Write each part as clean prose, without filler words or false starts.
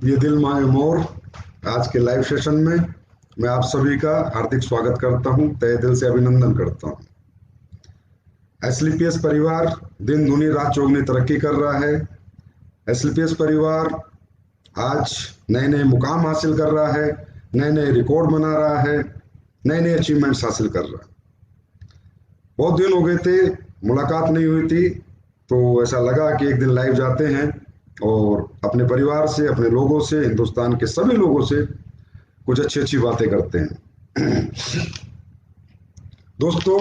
ये दिल मांगे मोर आज के लाइव सेशन में मैं आप सभी का हार्दिक स्वागत करता हूं, तहे दिल से अभिनंदन करता हूं। एसलीपीएस परिवार दिन दूनी रात चौगुनी तरक्की कर रहा है। एसलीपीएस परिवार आज नए नए मुकाम हासिल कर रहा है, नए नए रिकॉर्ड बना रहा है, नए नए अचीवमेंट्स हासिल कर रहा है। बहुत दिन हो गए थे, मुलाकात नहीं हुई थी, तो ऐसा लगा कि एक दिन लाइव जाते हैं और अपने परिवार से, अपने लोगों से, हिंदुस्तान के सभी लोगों से कुछ अच्छी अच्छी बातें करते हैं। दोस्तों,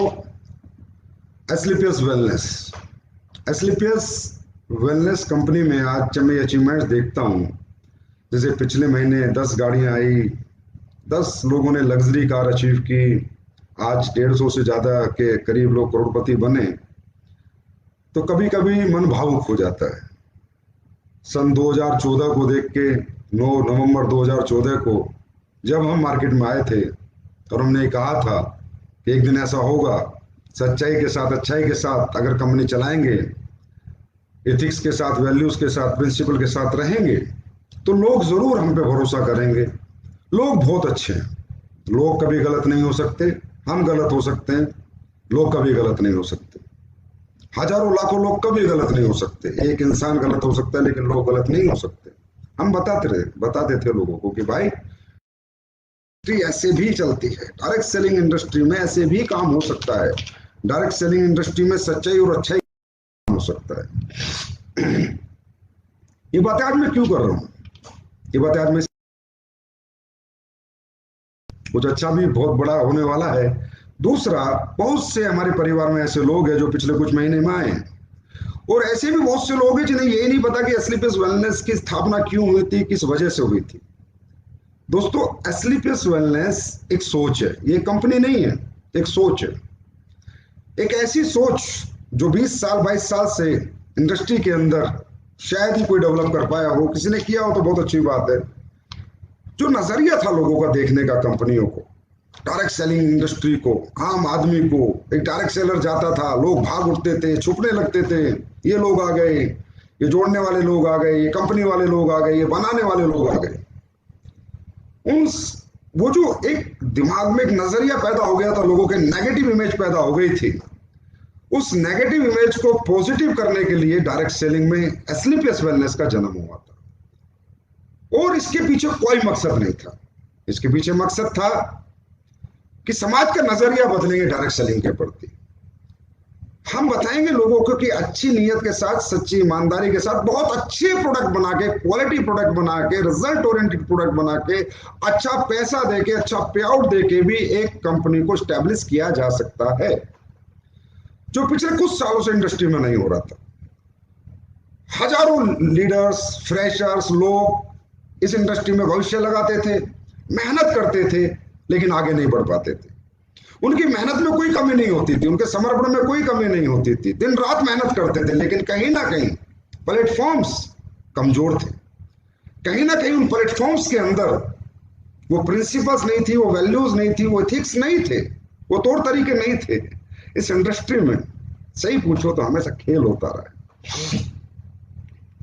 एसलीपीएस वेलनेस कंपनी में आज जब मैं अचीवमेंट्स देखता हूँ, जैसे पिछले महीने 10 गाड़ियां आई, 10 लोगों ने लग्जरी कार अचीव की, आज 150 से ज्यादा के करीब लोग करोड़पति बने, तो कभी कभी मन भावुक हो जाता है। सन 2014 को देख के, 9 नवंबर 2014 को जब हम मार्केट में आए थे और हमने कहा था कि एक दिन ऐसा होगा, सच्चाई के साथ, अच्छाई के साथ अगर कंपनी चलाएंगे, एथिक्स के साथ, वैल्यूज के साथ, प्रिंसिपल के साथ रहेंगे, तो लोग जरूर हम पे भरोसा करेंगे। लोग बहुत अच्छे हैं, लोग कभी गलत नहीं हो सकते, हम गलत हो सकते हैं, लोग कभी गलत नहीं हो सकते। हजारों लाखों लोग कभी गलत नहीं हो सकते, एक इंसान गलत हो सकता है लेकिन लोग गलत नहीं हो सकते। हम बताते थे लोगों को कि भाई इंडस्ट्री ऐसे भी चलती है, डायरेक्ट सेलिंग इंडस्ट्री में ऐसे भी काम हो सकता है, डायरेक्ट सेलिंग इंडस्ट्री में सच्चाई और अच्छाई हो सकता है। ये बातें आज मैं क्यों कर रहा हूं? ये बातें आज मैं, कुछ अच्छा भी बहुत बड़ा होने वाला है। दूसरा, बहुत से हमारे परिवार में ऐसे लोग हैं जो पिछले कुछ महीने में आए हैं, और ऐसे भी बहुत से लोग हैं जिन्हें यही नहीं पता कि एसलीपीएस वेलनेस की स्थापना क्यों हुई थी, किस वजह से हुई थी। दोस्तों, एसलीपीएस वेलनेस एक सोच है, ये कंपनी नहीं है, एक सोच है। एक ऐसी सोच जो 20 साल 22 साल से इंडस्ट्री के अंदर शायद ही कोई डेवलप कर पाया हो, किसी ने किया हो तो बहुत अच्छी बात है। जो नजरिया था लोगों का देखने का कंपनियों को, डायरेक्ट सेलिंग इंडस्ट्री को, आम आदमी को, एक डायरेक्ट सेलर जाता था, लोग भाग उठते थे, छुपने लगते थे, ये लोग आ गए, ये जोड़ने वाले लोग आ गए, ये कंपनी वाले लोग आ गए, ये बनाने वाले लोग आ गए। वो जो एक दिमाग में एक नजरिया पैदा हो गया था, लोगों के नेगेटिव इमेज पैदा हो गई थी, उस नेगेटिव इमेज को पॉजिटिव करने के लिए डायरेक्ट सेलिंग में एसलीपीएस वेलनेस का जन्म हुआ था। और इसके पीछे कोई मकसद नहीं था, इसके पीछे मकसद था कि समाज का नजरिया बदलेंगे डायरेक्ट सेलिंग के प्रति। हम बताएंगे लोगों को कि अच्छी नीयत के साथ, सच्ची ईमानदारी के साथ, बहुत अच्छे प्रोडक्ट बना के, क्वालिटी प्रोडक्ट बना के, रिजल्ट ओरिएंटेड प्रोडक्ट बना के, अच्छा पैसा देके, अच्छा पे आउट देके भी एक कंपनी को स्टैब्लिश किया जा सकता है, जो पिछले कुछ सालों से इंडस्ट्री में नहीं हो रहा था। हजारों लीडर्स, फ्रेशर्स, लोग इस इंडस्ट्री में भविष्य लगाते थे, मेहनत करते थे, लेकिन आगे नहीं बढ़ पाते थे। उनकी मेहनत में कोई कमी नहीं होती थी, उनके समर्पण में कोई कमी नहीं होती थी, दिन रात मेहनत करते थे, लेकिन कहीं ना कहीं प्लेटफॉर्म्स कमजोर थे। कहीं ना कहीं उन प्लेटफॉर्म्स के अंदर वो प्रिंसिपल्स नहीं थी, वो वैल्यूज नहीं थी, वो एथिक्स नहीं थे, वो तौर तरीके नहीं थे। इस इंडस्ट्री में सही पूछो तो हमेशा खेल होता रहा है।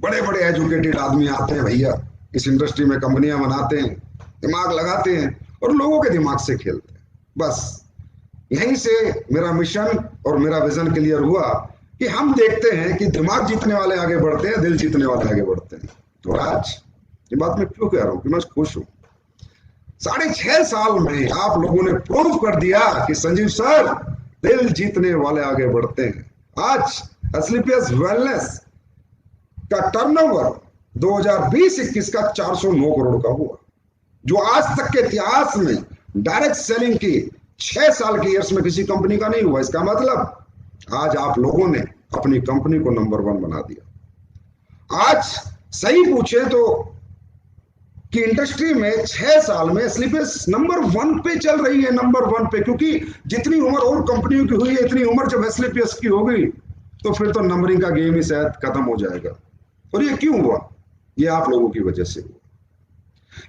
बड़े बड़े एजुकेटेड आदमी आते हैं भैया, इस इंडस्ट्री में कंपनियां बनाते हैं, दिमाग लगाते हैं और लोगों के दिमाग से खेलते हैं। बस यहीं से मेरा मिशन और मेरा विजन क्लियर हुआ कि हम देखते हैं कि दिमाग जीतने वाले आगे बढ़ते हैं, दिल जीतने वाले आगे बढ़ते हैं। तो आज ये बात मैं क्यों कह रहा हूं कि मैं खुश हूं। 6.5 साल में आप लोगों ने प्रूव कर दिया कि संजीव सर, दिल जीतने वाले आगे बढ़ते हैं। आज एसलीपीएस वेलनेस का टर्नओवर 2020-21 का 409 करोड़ का हुआ, जो आज तक के इतिहास में डायरेक्ट सेलिंग की 6 साल के ईयर्स में किसी कंपनी का नहीं हुआ। इसका मतलब आज आप लोगों ने अपनी कंपनी को नंबर 1 बना दिया। आज सही पूछे तो कि इंडस्ट्री में 6 साल में एसलीपीएस नंबर 1 पे चल रही है, नंबर 1 पे, क्योंकि जितनी उम्र और कंपनियों की हुई है, इतनी उम्र जब एसलीपीएस की होगी तो फिर तो नंबरिंग का गेम ही शायद खत्म हो जाएगा। और ये क्यों हुआ? ये आप लोगों की वजह से हुआ,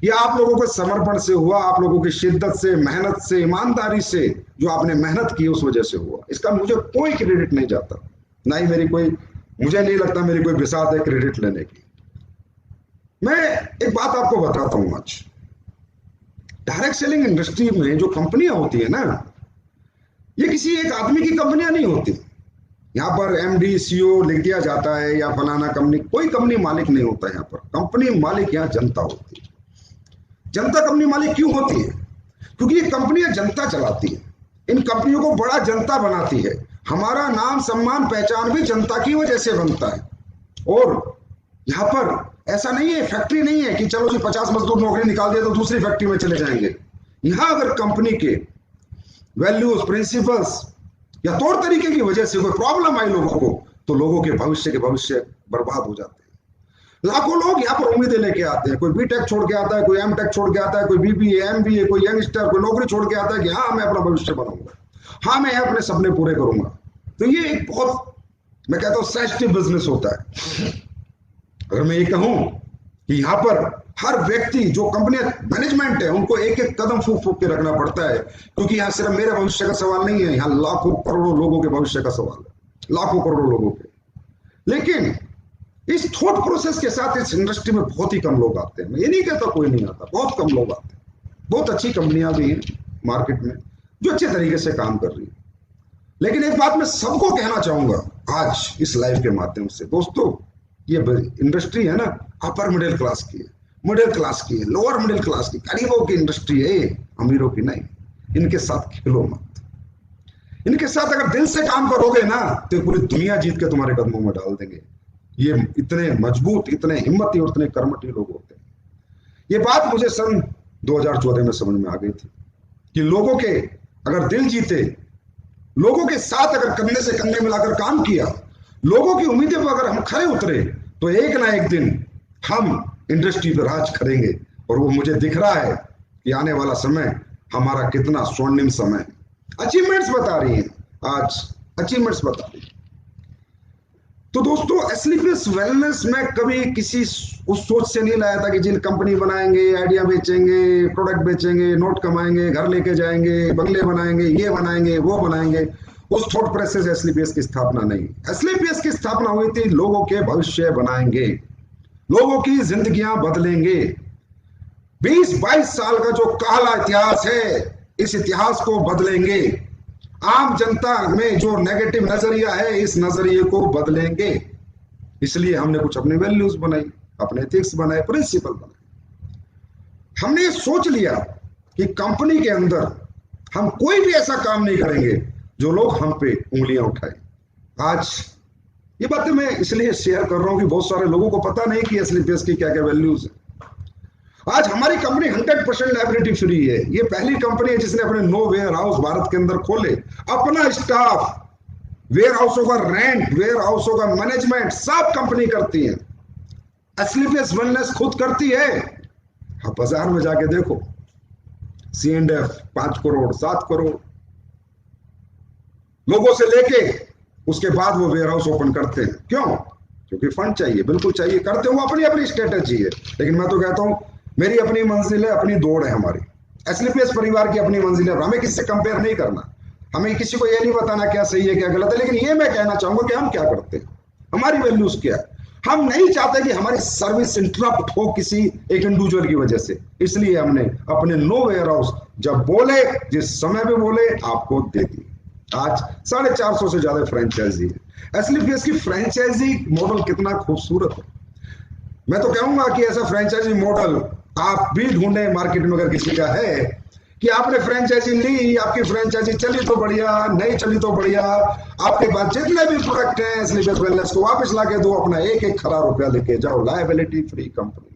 ये आप लोगों के समर्पण से हुआ, आप लोगों की शिद्दत से, मेहनत से, ईमानदारी से, जो आपने मेहनत की उस वजह से हुआ। इसका मुझे कोई क्रेडिट नहीं जाता, ना ही मेरी कोई, मुझे नहीं लगता मेरी कोई बिसात है क्रेडिट लेने की। मैं एक बात आपको बताता हूं आज, डायरेक्ट सेलिंग इंडस्ट्री में जो कंपनियां होती है ना, ये किसी एक आदमी की कंपनियां नहीं होती। यहाँ पर एमडी सीईओ लिख दिया जाता है या फलाना कंपनी, कोई कंपनी मालिक नहीं होता। यहाँ पर कंपनी मालिक यहाँ जनता होती है। जनता कंपनी मालिक क्यों होती है? क्योंकि ये कंपनियां जनता चलाती है, इन कंपनियों को बड़ा जनता बनाती है। हमारा नाम सम्मान पहचान भी जनता की वजह से बनता है। और यहाँ पर ऐसा नहीं है, फैक्ट्री नहीं है कि चलो जी 50 मजदूर नौकरी निकाल दिया तो दूसरी फैक्ट्री में चले जाएंगे। यहाँ अगर कंपनी के वैल्यूज, प्रिंसिपल्स या तौर तरीके की वजह से कोई प्रॉब्लम आई लोगों को, तो लोगों के भविष्य बर्बाद हो जाते हैं। लाखों लोग यहाँ पर उम्मीदें लेके आते हैं। कोई बीटेक छोड़ के आता है, कोई एमटेक छोड़ के आता है, कोई बीबीए, एमबीए, कोई यंगस्टर, कोई नौकरी छोड़ के आता है कि हाँ मैं अपना भविष्य बनाऊंगा, हाँ मैं अपने सपने पूरे करूंगा। तो ये एक बहुत, मैं कहता हूँ, सेंसिटिव बिजनेस होता है। अगर मैं ये कहूं कि यहाँ पर हर व्यक्ति, जो कंपनी मैनेजमेंट है, उनको एक एक कदम फूक फूक के रखना पड़ता है, क्योंकि यहाँ सिर्फ मेरे भविष्य का सवाल नहीं है, यहाँ लाखों करोड़ों लोगों के भविष्य का सवाल है, लाखों करोड़ों लोगों के। लेकिन इस थॉट प्रोसेस के साथ इस इंडस्ट्री में बहुत ही कम लोग आते हैं। मैं ये नहीं कहता कोई नहीं आता, बहुत कम लोग आते हैं। बहुत अच्छी कंपनियां भी हैं मार्केट में जो अच्छे तरीके से काम कर रही है। लेकिन एक बात मैं सबको कहना चाहूंगा आज इस लाइव के माध्यम से, दोस्तों, ये इंडस्ट्री है ना, अपर मिडिल क्लास की है, मिडिल क्लास की है, लोअर मिडिल क्लास की, गरीबों की इंडस्ट्री है, अमीरों की नहीं। इनके साथ खेलो मत। इनके साथ अगर दिल से काम करोगे ना, तो पूरी दुनिया जीत के तुम्हारे कदमों में डाल देंगे। ये इतने मजबूत, इतने हिम्मती और इतने कर्मठी लोग होते हैं। ये बात मुझे सन 2014 में समझ में आ गई थी कि लोगों के अगर दिल जीते, लोगों के साथ अगर कंधे से कंधे मिलाकर काम किया, लोगों की उम्मीदें पर अगर हम खरे उतरे, तो एक ना एक दिन हम इंडस्ट्री पर राज करेंगे। और वो मुझे दिख रहा है कि आने वाला समय हमारा कितना स्वर्णिम समय है। अचीवमेंट्स बता रही हैं आज, अचीवमेंट्स बता रही है। तो दोस्तों, एसलीपीएस वेलनेस में कभी किसी उस सोच से नहीं लाया था कि जिन कंपनी बनाएंगे, आइडिया बेचेंगे, प्रोडक्ट बेचेंगे, नोट कमाएंगे, घर लेके जाएंगे, बंगले बनाएंगे, ये बनाएंगे, वो बनाएंगे। उस थॉट प्रोसेस से एसलीपीएस की स्थापना नहीं। एसलीपीएस की स्थापना हुई थी लोगों के भविष्य बनाएंगे, लोगों की जिंदगियां बदलेंगे। 20-22 साल का जो काला इतिहास है, इस इतिहास को बदलेंगे। आम जनता में जो नेगेटिव नजरिया है, इस नजरिए को बदलेंगे। इसलिए हमने कुछ अपने वैल्यूज बनाई, अपने एथिक्स बनाए, प्रिंसिपल बनाए। हमने सोच लिया कि कंपनी के अंदर हम कोई भी ऐसा काम नहीं करेंगे जो लोग हम पे उंगलियां उठाए। आज ये बातें मैं इसलिए शेयर कर रहा हूं कि बहुत सारे लोगों को पता नहीं कि एसलीपीएस की क्या क्या वैल्यूज है। आज हमारी कंपनी 100% लायबिलिटी फ्री है। ये पहली कंपनी है जिसने अपने 9 वेयर हाउस भारत के अंदर खोले। अपना स्टाफ, वेयर हाउसों का रेंट, वेयर हाउसों का मैनेजमेंट सब कंपनी करती है। एसलीपीएस वेलनेस खुद करती है। आप बाजार में जाके देखो, C&F 5 करोड़ 7 करोड़ लोगों से लेके उसके बाद वो वेयर हाउस ओपन करते हैं। क्यों? क्योंकि फंड चाहिए, बिल्कुल चाहिए, करते हो अपनी अपनी स्ट्रेटेजी है। लेकिन मैं तो कहता हूं मेरी अपनी मंजिल है, अपनी दौड़ है हमारी। एसलीपीएस परिवार की अपनी मंजिल है। हमें किससे कंपेयर नहीं करना, हमें किसी को ये नहीं बताना क्या सही है क्या गलत है। लेकिन ये मैं कहना चाहूंगा कि हम क्या करते हैं, हमारी वैल्यूज क्या है। हम नहीं चाहते कि हमारी सर्विस इंटरप्ट हो किसी एक इंडिविजुअल की वजह से। इसलिए हमने अपने 9 वेयर हाउस जब बोले, जिस समय पे बोले, आपको दे दी। आज 450 से ज्यादा फ्रेंचाइजी है। एसलीपीएस की फ्रेंचाइजी मॉडल कितना खूबसूरत है। मैं तो कहूंगा कि ऐसा फ्रेंचाइजी मॉडल आप भी ढूंढे मार्केट में, अगर किसी का है कि आपने फ्रेंचाइजी ली, आपकी फ्रेंचाइजी चली तो बढ़िया, नहीं चली तो बढ़िया, आपके पास जितने भी प्रोडक्ट हैं एसलीपीएस वेलनेस को वापस ला के दो, अपना एक एक खरा रुपया लेके जाओ। Liability free company.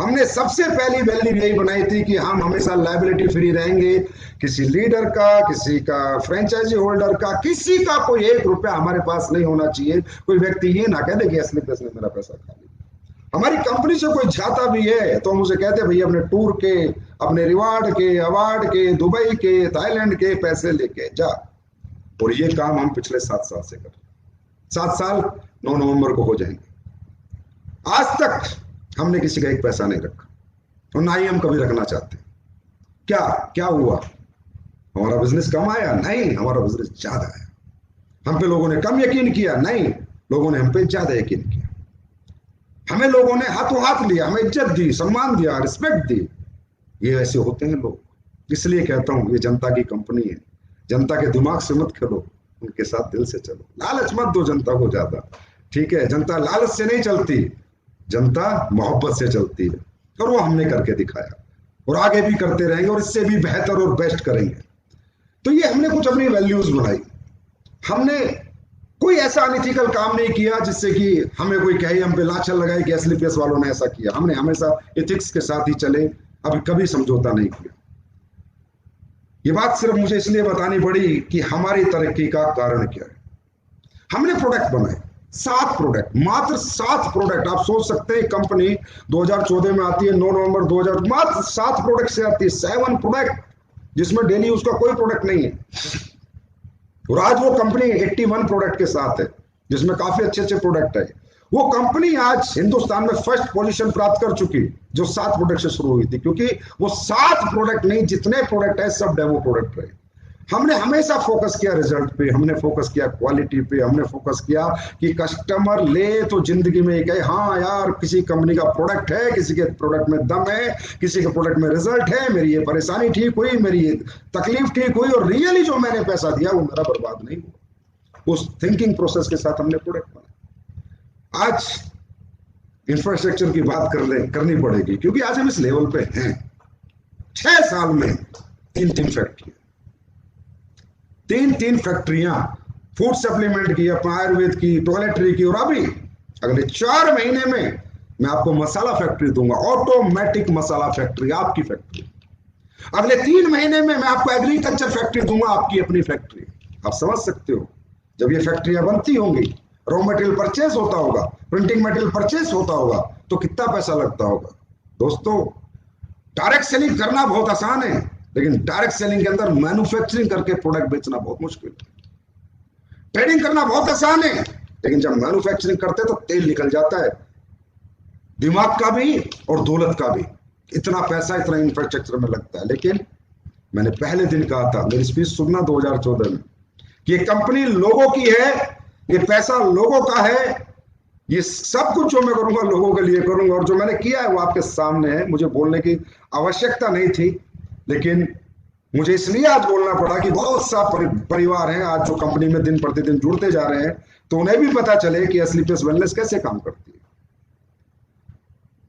हमने सबसे पहली वैल्यू यही बनाई थी कि हम हमेशा लायबिलिटी फ्री रहेंगे। किसी लीडर का, किसी का फ्रेंचाइजी होल्डर का, किसी का कोई 1 रुपया हमारे पास नहीं होना चाहिए। कोई व्यक्ति ये ना कह दे कि एसलीपीएस ने मेरा पैसा खा लिया। हमारी कंपनी से कोई जाता भी है तो हम उसे कहते हैं भैया अपने टूर के, अपने रिवार्ड के, अवार्ड के, दुबई के, थाईलैंड के पैसे लेके जा। और ये काम हम पिछले 7 साल से कर रहे हैं। 7 साल 9 नवंबर को हो जाएंगे। आज तक हमने किसी का 1 पैसा नहीं रखा और ना ही हम कभी रखना चाहते। क्या हुआ? हमारा बिजनेस कम आया? नहीं, हमारा बिजनेस ज्यादा आया। हम पे लोगों ने कम यकीन किया? नहीं, लोगों ने हम पे ज्यादा यकीन किया। हमें लोगों ने हाथों हाथ लिया, हमें इज्जत दी, सम्मान दिया, रिस्पेक्ट दी। ये ऐसे होते हैं लोग। इसलिए कहता हूं ये जनता की कंपनी है, जनता के दिमाग से मत खेलो, उनके साथ दिल से चलो। लालच मत दो जनता को ज्यादा, ठीक है? जनता लालच से नहीं चलती, जनता मोहब्बत से चलती है, और वो हमने करके दिखाया और आगे भी करते रहेंगे और इससे भी बेहतर और बेस्ट करेंगे। तो ये हमने कुछ अपनी वैल्यूज बनाई। हमने कोई ऐसा अनइथिकल काम नहीं किया जिससे कि हमें कोई कहे, हम पे लाछन लगाए कि एसलीपीएस वालों ने ऐसा किया। हमने हमेशा एथिक्स के साथ ही चले, अभी कभी समझौता नहीं किया। ये बात सिर्फ मुझे इसलिए बतानी पड़ी कि हमारी तरक्की का कारण क्या है। हमने प्रोडक्ट बनाए, 7 प्रोडक्ट, मात्र 7 प्रोडक्ट। आप सोच सकते हैं कंपनी 2014 में आती है, 9 नवंबर 2000, मात्र 7 प्रोडक्ट से आती है, 7 प्रोडक्ट, जिसमें डेली उसका कोई प्रोडक्ट नहीं है। और आज वो कंपनी 81 प्रोडक्ट के साथ है, जिसमें काफी अच्छे अच्छे प्रोडक्ट है। वो कंपनी आज हिंदुस्तान में फर्स्ट पोजीशन प्राप्त कर चुकी, जो 7 प्रोडक्ट से शुरू हुई थी, क्योंकि वो 7 प्रोडक्ट नहीं, जितने प्रोडक्ट है सब डेमो प्रोडक्ट रहे। हमने हमेशा फोकस किया रिजल्ट पे, हमने फोकस किया क्वालिटी पे, हमने फोकस किया कि कस्टमर ले तो जिंदगी में कहे हाँ यार किसी कंपनी का प्रोडक्ट है, किसी के प्रोडक्ट में दम है, किसी के प्रोडक्ट में रिजल्ट है, मेरी ये परेशानी ठीक हुई, मेरी ये तकलीफ ठीक हुई, और रियली जो मैंने पैसा दिया वो मेरा बर्बाद नहीं हुआ। उस थिंकिंग प्रोसेस के साथ हमने प्रोडक्ट बनाया। आज इंफ्रास्ट्रक्चर की बात करनी पड़ेगी, क्योंकि आज हम इस लेवल पे हैं। 6 साल में 3 फैक्ट्री, 3 फैक्ट्रियां, फूड सप्लीमेंट की, अपना आयुर्वेद की, टॉयलेटरी की, और अभी अगले 4 महीने में मैं आपको मसाला फैक्ट्री दूंगा, ऑटोमेटिक मसाला फैक्ट्री, आपकी फैक्ट्री। अगले 3 महीने में मैं आपको एग्रीकल्चर फैक्ट्री दूंगा, आपकी अपनी फैक्ट्री। आप समझ सकते हो, जब ये फैक्ट्रियां बनती होंगी, रॉ मटेरियल परचेस होता होगा, प्रिंटिंग मटेरियल परचेस होता होगा, तो कितना पैसा लगता होगा। दोस्तों, डायरेक्ट सेलिंग करना बहुत आसान है, लेकिन डायरेक्ट सेलिंग के अंदर मैन्युफैक्चरिंग करके प्रोडक्ट बेचना बहुत मुश्किल है। ट्रेडिंग करना बहुत आसान है, लेकिन जब मैन्युफैक्चरिंग करते तो तेल निकल जाता है, दिमाग का भी और दौलत का भी। इतना पैसा इतना इंफ्रास्ट्रक्चर में लगता है। लेकिन मैंने पहले दिन कहा था, मेरी स्पीच सुनना 2014 में, कि ये कंपनी लोगों की है, ये पैसा लोगों का है, ये सब कुछ जो मैं करूंगा लोगों के लिए करूंगा, और जो मैंने किया है वो आपके सामने है। मुझे बोलने की आवश्यकता नहीं थी, लेकिन मुझे इसलिए आज बोलना पड़ा कि बहुत सा परिवार हैं आज जो कंपनी में दिन प्रतिदिन जुड़ते जा रहे हैं, तो उन्हें भी पता चले कि एसलीपीएस वेलनेस कैसे काम करती है।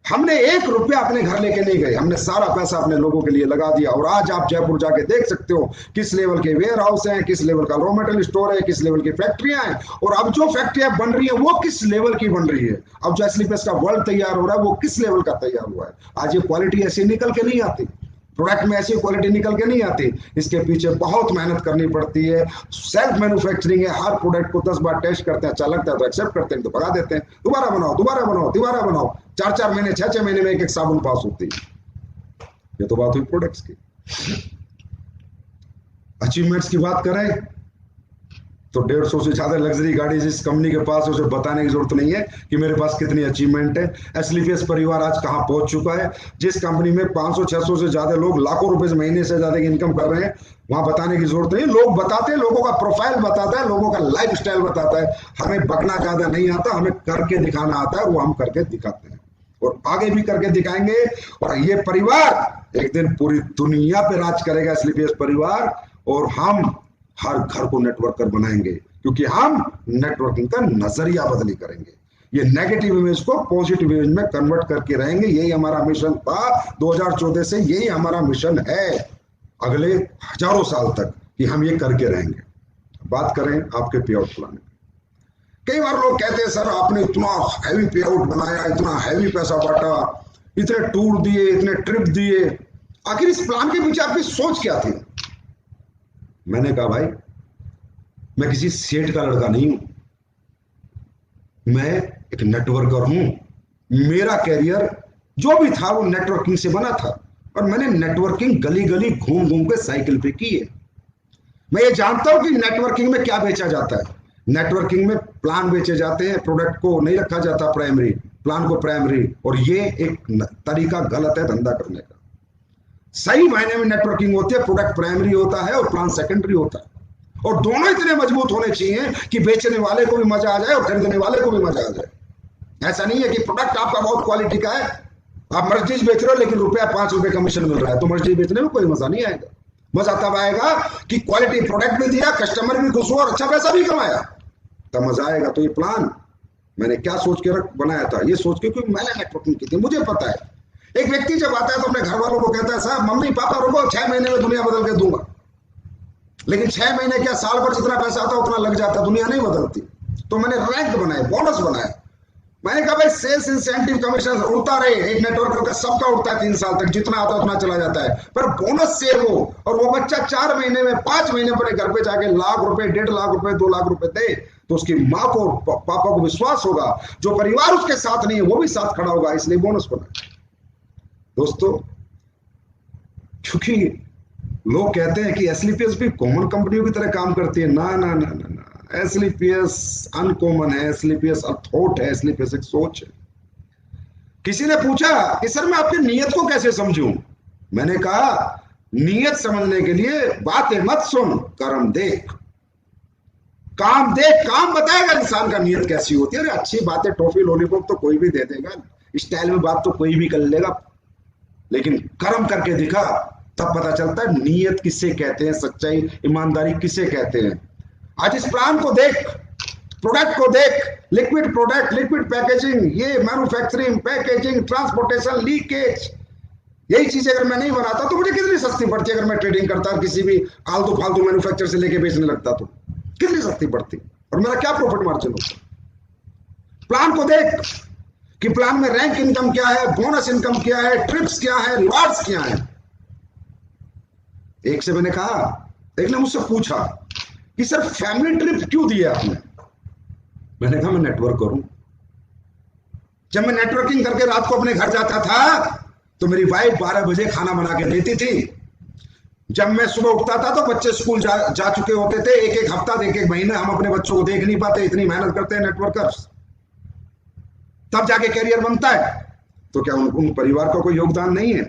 हमने 1 रुपया अपने घर लेके नहीं गए, हमने सारा पैसा अपने लोगों के लिए लगा दिया। और आज आप जयपुर जाके देख सकते हो किस लेवल के वेयर हाउस हैं, किस लेवल का रॉ मटेरियल स्टोर है, किस लेवल की फैक्ट्रियां हैं, और अब जो फैक्ट्रियां बन रही है वो किस लेवल की बन रही है। अब जो एसलीपीएस का वर्ल्ड तैयार हो रहा है वो किस लेवल का तैयार हुआ है। आज ये क्वालिटी ऐसी निकल के नहीं आती, प्रोडक्ट में ऐसी क्वालिटी निकल के नहीं आती, इसके पीछे बहुत मेहनत करनी पड़ती है। सेल्फ मैन्युफैक्चरिंग है, हर प्रोडक्ट को 10 बार टेस्ट करते हैं, अच्छा लगता है तो एक्सेप्ट करते हैं, तो भगा देते हैं, दोबारा बनाओ, दोबारा बनाओ, दोबारा बनाओ। 4-4 महीने 6-6 महीने में एक साबुन पास होती है। ये तो बात हुई प्रोडक्ट्स की। अचीवमेंट्स की बात करें तो 150 से ज्यादा लग्जरी गाड़ी जिस कंपनी के पास, उसे बताने की जरूरत नहीं है कि मेरे पास कितनी अचीवमेंट है। एसलीपीएस परिवार आज कहां पहुंच चुका है। जिस कंपनी में 500-600 से ज्यादा लोग लाखों रुपए से महीने से ज्यादा की इनकम कर रहे हैं, वहां बताने की जरूरत नहीं। लोग बताते हैं, लोगों का प्रोफाइल बताता है, लोगों का लाइफ स्टाइल बताता है। हमें बकना ज्यादा नहीं आता, हमें करके दिखाना आता है, वो हम करके दिखाते हैं और आगे भी करके दिखाएंगे। और ये परिवार एक दिन पूरी दुनिया पे राज करेगा, एसलीपीएस परिवार, और हम हर घर को नेटवर्कर बनाएंगे, क्योंकि हम नेटवर्किंग का नजरिया बदली करेंगे। ये नेगेटिव इमेज को पॉजिटिव इमेज में कन्वर्ट करके रहेंगे। यही हमारा मिशन था 2014 से, यही हमारा मिशन है अगले हजारों साल तक, कि हम ये करके रहेंगे। बात करें आपके पे आउट प्लान। कई बार लोग कहते हैं सर आपने इतना हैवी पे आउट बनाया, इतना हैवी पैसा बांटा, इतने टूर दिए, इतने ट्रिप दिए, आखिर इस प्लान के पीछे आपकी सोच क्या थी? मैंने कहा भाई, मैं किसी सेठ का लड़का नहीं हूं, मैं एक नेटवर्कर हूं। मेरा कैरियर जो भी था वो नेटवर्किंग से बना था, और मैंने नेटवर्किंग गली गली घूम घूम के साइकिल पे की है। मैं ये जानता हूं कि नेटवर्किंग में क्या बेचा जाता है। नेटवर्किंग में प्लान बेचे जाते हैं, प्रोडक्ट को नहीं रखा जाता प्राइमरी, प्लान को प्राइमरी, और ये एक तरीका गलत है धंधा करने का। सही मायने में नेटवर्किंग होती है, प्रोडक्ट प्राइमरी होता है और प्लान सेकेंडरी होता है, और दोनों इतने मजबूत होने चाहिए कि बेचने वाले को भी मजा आ जाए और खरीदने वाले को भी मजा आ जाए। ऐसा नहीं है कि प्रोडक्ट आपका बहुत क्वालिटी का है, आप मर्जीज बेच रहे हो लेकिन ₹5 कमीशन मिल रहा है, तो मर्जीज बेचने में कोई मजा नहीं आएगा। मजा तब आएगा कि क्वालिटी प्रोडक्ट भी दिया, कस्टमर भी खुश हुआ और अच्छा पैसा भी कमाया, तब मजा आएगा। तो ये प्लान मैंने क्या सोच के बनाया था, ये सोच के, क्योंकि मैंने नेटवर्किंग की थी, मुझे पता है एक व्यक्ति जब आता है तो अपने घर वालों को कहता है साहब मम्मी पापा रुको 6 महीने में दुनिया बदल के दूंगा, लेकिन 6 महीने क्या साल भर जितना पैसा आता है उतना लग जाता, दुनिया नहीं बदलती। तो मैंने रैंक बनाए, बोनस बनाया, मैंने कहा भाई सेल्स इंसेंटिव कमीशन उड़ता रहे, एक नेटवर्कर का सबका उड़ता है 3 साल तक, जितना आता है उतना चला जाता है, पर बोनस सेव हो और वो बच्चा 4 महीने में 5 महीने पर घर पे जाके लाख रुपए, 1.5 लाख रुपए, 2 लाख रुपए दे, तो उसकी माँ को पापा को विश्वास होगा, जो परिवार उसके साथ नहीं है वो भी साथ खड़ा होगा, इसलिए बोनस बना। दोस्तों, क्योंकि लोग कहते हैं कि एसलीपीएस भी कॉमन कंपनियों की तरह काम करती है, ना ना ना ना ना, एसलीपीएस अनकॉमन है, एसलीपीएस अथॉट है, एसलीपीएस एक सोच है। किसी ने पूछा कि सर मैं आपकी नीयत को कैसे समझूं, मैंने कहा नीयत समझने के लिए बातें मत सुन, कर्म देख, काम देख, काम बताएगा इंसान का नीयत कैसी होती है। अरे अच्छी बातें टॉफी लॉलीपॉप तो कोई भी दे देगा, स्टाइल में बात तो कोई भी कर लेगा, लेकिन कर्म करके दिखा तब पता चलता है नीयत किसे कहते हैं, सच्चाई ईमानदारी किसे कहते हैं। आज इस प्लान को देख, प्रोडक्ट को देख, लिक्विड प्रोडक्ट, लिक्विड पैकेजिंग, ये मैन्युफैक्चरिंग, पैकेजिंग, ट्रांसपोर्टेशन, लीकेज, यही चीजें अगर मैं नहीं बनाता तो मुझे कितनी सस्ती पड़ती। अगर मैं ट्रेडिंग करता, किसी भी आलतू फालतू मैन्युफैक्चर से लेके बेचने लगता तो कितनी सस्ती पड़ती और मेरा क्या प्रॉफिट मार्जिन होता। प्लान को देख कि प्लान में रैंक इनकम क्या है, बोनस इनकम क्या है, ट्रिप्स क्या है, रिवार्ड्स क्या है। एक से मैंने कहा, एक ने मुझसे पूछा कि सर फैमिली ट्रिप क्यों दिया आपने, मैंने कहा मैं नेटवर्क करूं। जब मैं नेटवर्किंग करके रात को अपने घर जाता था तो मेरी वाइफ 12 बजे खाना बना के देती थी। जब मैं सुबह उठता था तो बच्चे स्कूल जा चुके होते थे। एक एक हफ्ता, एक एक महीना हम अपने बच्चों को देख नहीं पाते, इतनी मेहनत करते हैं नेटवर्कर्स, तब जाके कैरियर बनता है। तो क्या उन परिवार का कोई योगदान नहीं है?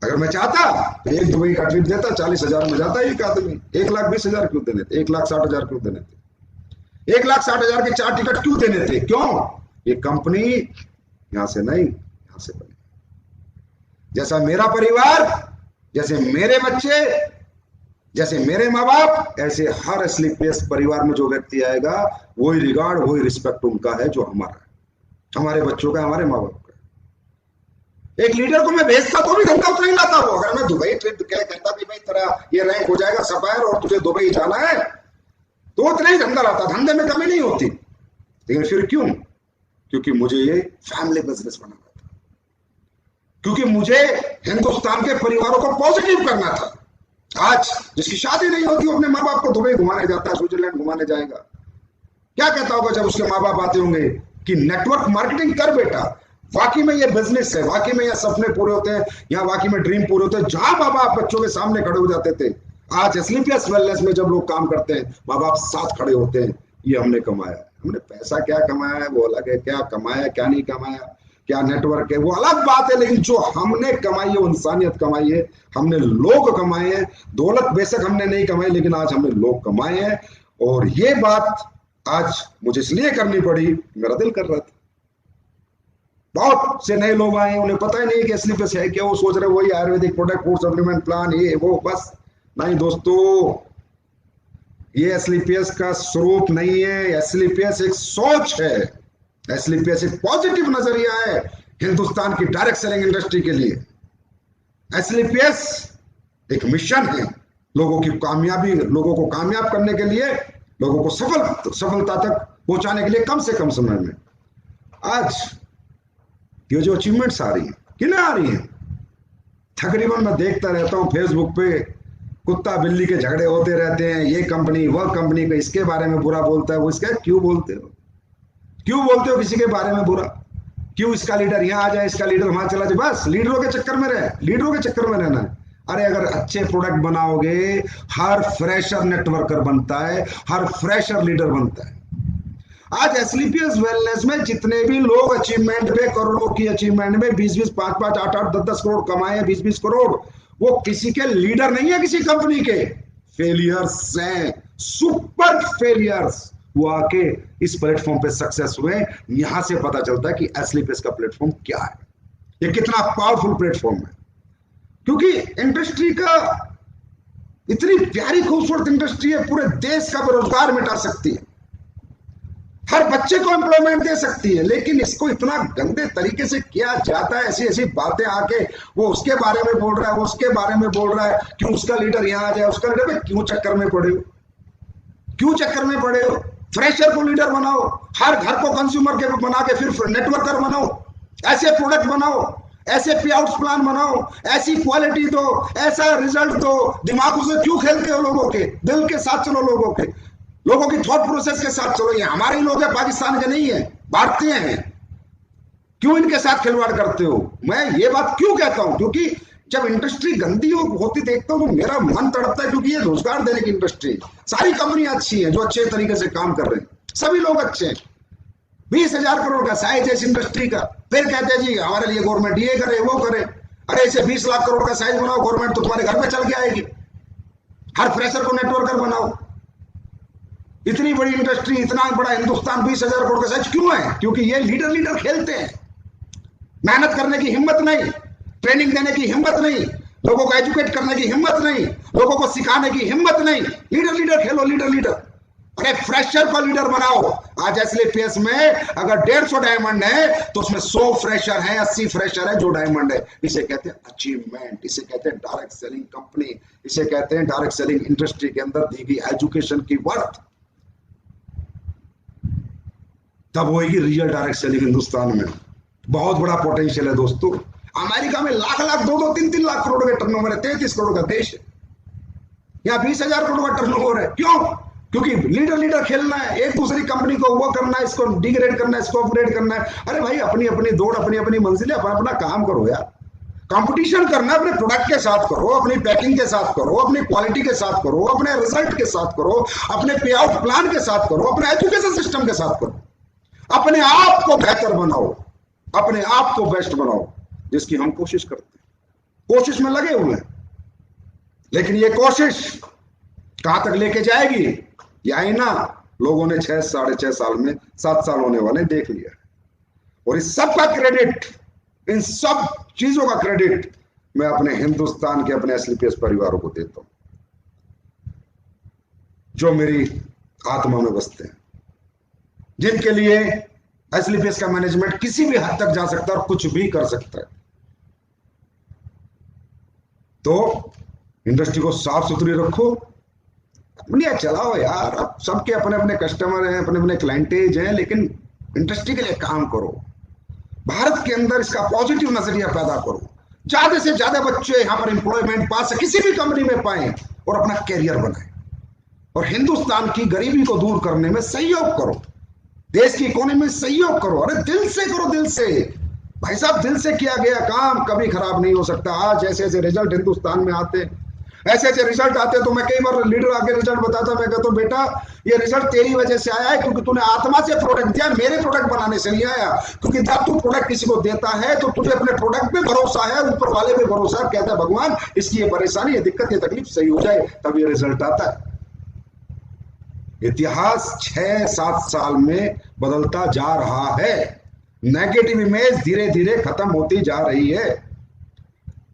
अगर मैं चाहता तो एक दुबई का ट्रिप देता, 40,000 में जाता एक आदमी। 1,20,000 क्यों देने थे? 1,60,000 क्यों देने थे? 1,60,000 के 4 टिकट क्यों देने थे? क्यों? ये कंपनी यहां से नहीं, यहां से बनी। जैसा मेरा परिवार, जैसे मेरे बच्चे, जैसे मेरे माँ बाप, ऐसे हर एसलीपीएस परिवार में जो व्यक्ति आएगा वही रिगार्ड, वही रिस्पेक्ट उनका है जो हमारा है, हमारे बच्चों का, हमारे माँ बाप का। एक लीडर को मैं भेजता तो भी धंधा उतना ही लाता हूं। अगर मैं दुबई ट्रिप कहता भी भाई तेरा ये रैंक हो जाएगा सफायर और तुझे दुबई जाना है, तो उतना ही धंधा लाता, धंधे में कमी नहीं होती। लेकिन फिर क्यों? क्योंकि मुझे ये फैमिली बिजनेस बनाना था, क्योंकि मुझे हिंदुस्तान के परिवारों को पॉजिटिव करना था। आज जिसकी शादी नहीं होती वो अपने माँ बाप को दुबई घुमाने जाता है, स्विट्जरलैंड घुमाने जाएगा, क्या कहता होगा जब उसके माँ बाप आते होंगे कि नेटवर्क मार्केटिंग कर बेटा, वाकई में ये बिजनेस है, वाकई में ये सपने पूरे होते हैं, यहाँ वाकई में ड्रीम पूरे होते हैं। जहां माँ बाप बच्चों के सामने खड़े हो जाते थे, आज एसलीपीएस वेलनेस में जब लोग काम करते हैं माँ बाप साथ खड़े होते हैं। ये हमने कमाया है। हमने पैसा क्या कमाया है वो अलग है, क्या कमाया क्या नहीं कमाया, क्या नेटवर्क है वो अलग बात है, लेकिन जो हमने कमाई है वो इंसानियत कमाई है, हमने लोग कमाए हैं। दौलत बेशक हमने नहीं कमाई, लेकिन आज हमने लोग कमाए हैं। और ये बात आज मुझे इसलिए करनी पड़ी, मेरा दिल कर रहा था। बहुत से नए लोग आए, उन्हें पता ही नहीं कि एसलीपीएस है क्या, वो सोच रहे वही Ayurvedic product, food supplement plan, ये वो, बस नहीं दोस्तों, ये एसलीपीएस का स्वरूप नहीं है। एसलीपीएस एक सोच है, एसलीपीएस एक पॉजिटिव नजरिया है हिंदुस्तान की डायरेक्ट सेलिंग इंडस्ट्री के लिए। एसलीपीएस एक मिशन है, लोगों की कामयाबी, लोगों को कामयाब करने के लिए, लोगों को सफलता तक पहुंचाने के लिए कम से कम समय में। आज ये जो अचीवमेंट्स आ रही है, किन्हें आ रही है? तकरीबन मैं देखता रहता हूं फेसबुक पे कुत्ता बिल्ली के झगड़े होते रहते हैं, ये कंपनी वह कंपनी का इसके बारे में बुरा बोलता है, वो इसका क्यों बोलते हो? क्यों बोलते हो किसी के बारे में बुरा? क्यों इसका लीडर यहाँ आ जाए, इसका लीडर वहां चला जाए? बस लीडरों के चक्कर में रहे, लीडरों के चक्कर में रहना है। अरे अगर अच्छे प्रोडक्ट बनाओगे, हर फ्रेशर नेटवर्कर बनता है, हर फ्रेशर लीडर बनता है। आज एसलीपीएस वेलनेस में जितने भी लोग अचीवमेंट में, करोड़ों की अचीवमेंट में 20-20, 5-5, 8-8, 10-10 करोड़ कमाए, 20-20 करोड़, वो किसी के लीडर नहीं है, किसी कंपनी के फेलियर्स हैं, सुपर फेलियर्स। वो आके इस प्लेटफॉर्म पे सक्सेस हुए। यहां से पता चलता है कि एसलीपीएस का प्लेटफॉर्म क्या है, ये कितना पावरफुल प्लेटफॉर्म है। क्योंकि इंडस्ट्री का इतनी प्यारी खूबसूरत इंडस्ट्री है, पूरे देश का बेरोजगार मिटा सकती है, हर बच्चे को एम्प्लॉयमेंट दे सकती है, लेकिन इसको इतना गंदे तरीके से किया जाता है। ऐसी ऐसी बातें आके वो उसके बारे में बोल रहा है, वो उसके बारे में बोल रहा है, क्यों उसका लीडर यहां आ जाए, उसका लीडर में क्यों चक्कर में पड़े हो, क्यों चक्कर में पड़े हो। फ्रेशर को लीडर बनाओ, हर घर को कंज्यूमर के बना के फिर नेटवर्कर बनाओ, ऐसे प्रोडक्ट बनाओ, ऐसे पे आउट प्लान बनाओ, ऐसी क्वालिटी दो, ऐसा रिजल्ट दो। दिमागों से क्यों खेलते हो, लोगों के दिल के साथ चलो, लोगों की थॉट प्रोसेस के साथ चलो। ये हमारे ही लोग हैं, पाकिस्तान के नहीं है, भारतीय हैं, क्यों इनके साथ खिलवाड़ करते हो। मैं ये बात क्यों कहता हूं, क्योंकि जब इंडस्ट्री गंदी होती देखता हूं तो मेरा मन तड़पता है, क्योंकि ये रोजगार देने की इंडस्ट्री, सारी कंपनियां अच्छी हैं जो अच्छे तरीके से काम कर रहे हैं, सभी लोग अच्छे हैं। 20,000 करोड़ का साइज है इस इंडस्ट्री का, फिर कहते हैं जी हमारे लिए गवर्नमेंट ये करे वो करे। अरे इसे 20 लाख करोड़ का साइज बनाओ, गवर्नमेंट तो तुम्हारे घर में चल के आएगी। हर फ्रेशर को नेटवर्कर बनाओ। इतनी बड़ी इंडस्ट्री, इतना बड़ा हिंदुस्तान, 20,000 करोड़ का साइज क्यों है? क्योंकि ये लीडर खेलते हैं, मेहनत करने की हिम्मत नहीं, ट्रेनिंग देने की हिम्मत नहीं, लोगों को एजुकेट करने की हिम्मत नहीं, लोगों को सिखाने की हिम्मत नहीं। लीडर खेलो, लीडर। अरे फ्रेशर को लीडर बनाओ। आज एसलीपीएस में अगर 150 डायमंड है तो उसमें 100 फ्रेशर है, 80 फ्रेशर है जो डायमंड है। इसे कहते हैं अचीवमेंट, इसे कहते हैं डायरेक्ट सेलिंग कंपनी, इसे कहते हैं डायरेक्ट सेलिंग इंडस्ट्री के अंदर दी गई एजुकेशन की वर्थ। तब होगी रियल डायरेक्ट सेलिंग। हिंदुस्तान में बहुत बड़ा पोटेंशियल है दोस्तों। अमेरिका में लाख 2-2, 3-3 लाख करोड़ के टर्नओवर है, 33 करोड़ का देश है। यहाँ 20,000 करोड़ का टर्नओवर है। क्यों? क्योंकि लीडर खेलना है, एक दूसरी कंपनी को वो करना है, इसको डिग्रेड करना है, इसको अपग्रेड करना है। अरे भाई अपनी अपनी दौड़, अपनी अपनी मंजिलें, अपना काम करो यार। कंपटीशन करना अपने प्रोडक्ट के साथ करो, अपनी पैकिंग के साथ करो, अपनी क्वालिटी के साथ करो, अपने रिजल्ट के साथ करो, अपने पे आउट प्लान के साथ करो, अपने एजुकेशन सिस्टम के साथ करो। अपने आप को बेहतर बनाओ, अपने आप को बेस्ट बनाओ, जिसकी हम कोशिश करते हैं, कोशिश में लगे हुए हैं। लेकिन ये कोशिश कहां तक लेके जाएगी, या ना लोगों ने 6 साढ़े 6 साल में 7 साल होने वाले देख लिया। और इस सब का क्रेडिट, इन सब चीजों का क्रेडिट मैं अपने हिंदुस्तान के अपने एसलीपीएस परिवारों को देता हूं, जो मेरी आत्मा में बसते हैं, जिनके लिए एसलीपीएस का मैनेजमेंट किसी भी हद तक जा सकता है और कुछ भी कर सकता है। तो इंडस्ट्री को साफ सुथरी रखो, दुनिया चलाओ यार। अब सबके अपने अपने कस्टमर हैं, अपने अपने क्लाइंटेज हैं, लेकिन इंडस्ट्री के लिए काम करो। भारत के अंदर इसका पॉजिटिव नजरिया पैदा करो, ज्यादा से ज्यादा बच्चे यहां पर एम्प्लॉयमेंट पा सके, किसी भी कंपनी में पाए और अपना कैरियर बनाए, और हिंदुस्तान की गरीबी को दूर करने में सहयोग करो, देश की इकोनॉमी में सहयोग करो। अरे दिल से करो, दिल से भाई साहब, दिल से किया गया काम कभी खराब नहीं हो सकता। आज ऐसे ऐसे रिजल्ट हिंदुस्तान में आते, ऐसे ऐसे रिजल्ट आते, तो मैं कई बार लीडर आके रिजल्ट बताता, मैं कहता हूं बेटा ये रिजल्ट तेरी वजह से आया है, क्योंकि तूने आत्मा से प्रोडक्ट दिया, मेरे प्रोडक्ट बनाने से नहीं आया। क्योंकि जब तू प्रोडक्ट किसी को देता है तो तुझे अपने प्रोडक्ट पे भरोसा है, ऊपर वाले पे भरोसा है, कहता है भगवान इसकी ये परेशानी, ये दिक्कत, ये तकलीफ सही हो जाए, तब ये रिजल्ट आता है। इतिहास 6-7 साल में बदलता जा रहा है, नेगेटिव इमेज धीरे धीरे खत्म होती जा रही है,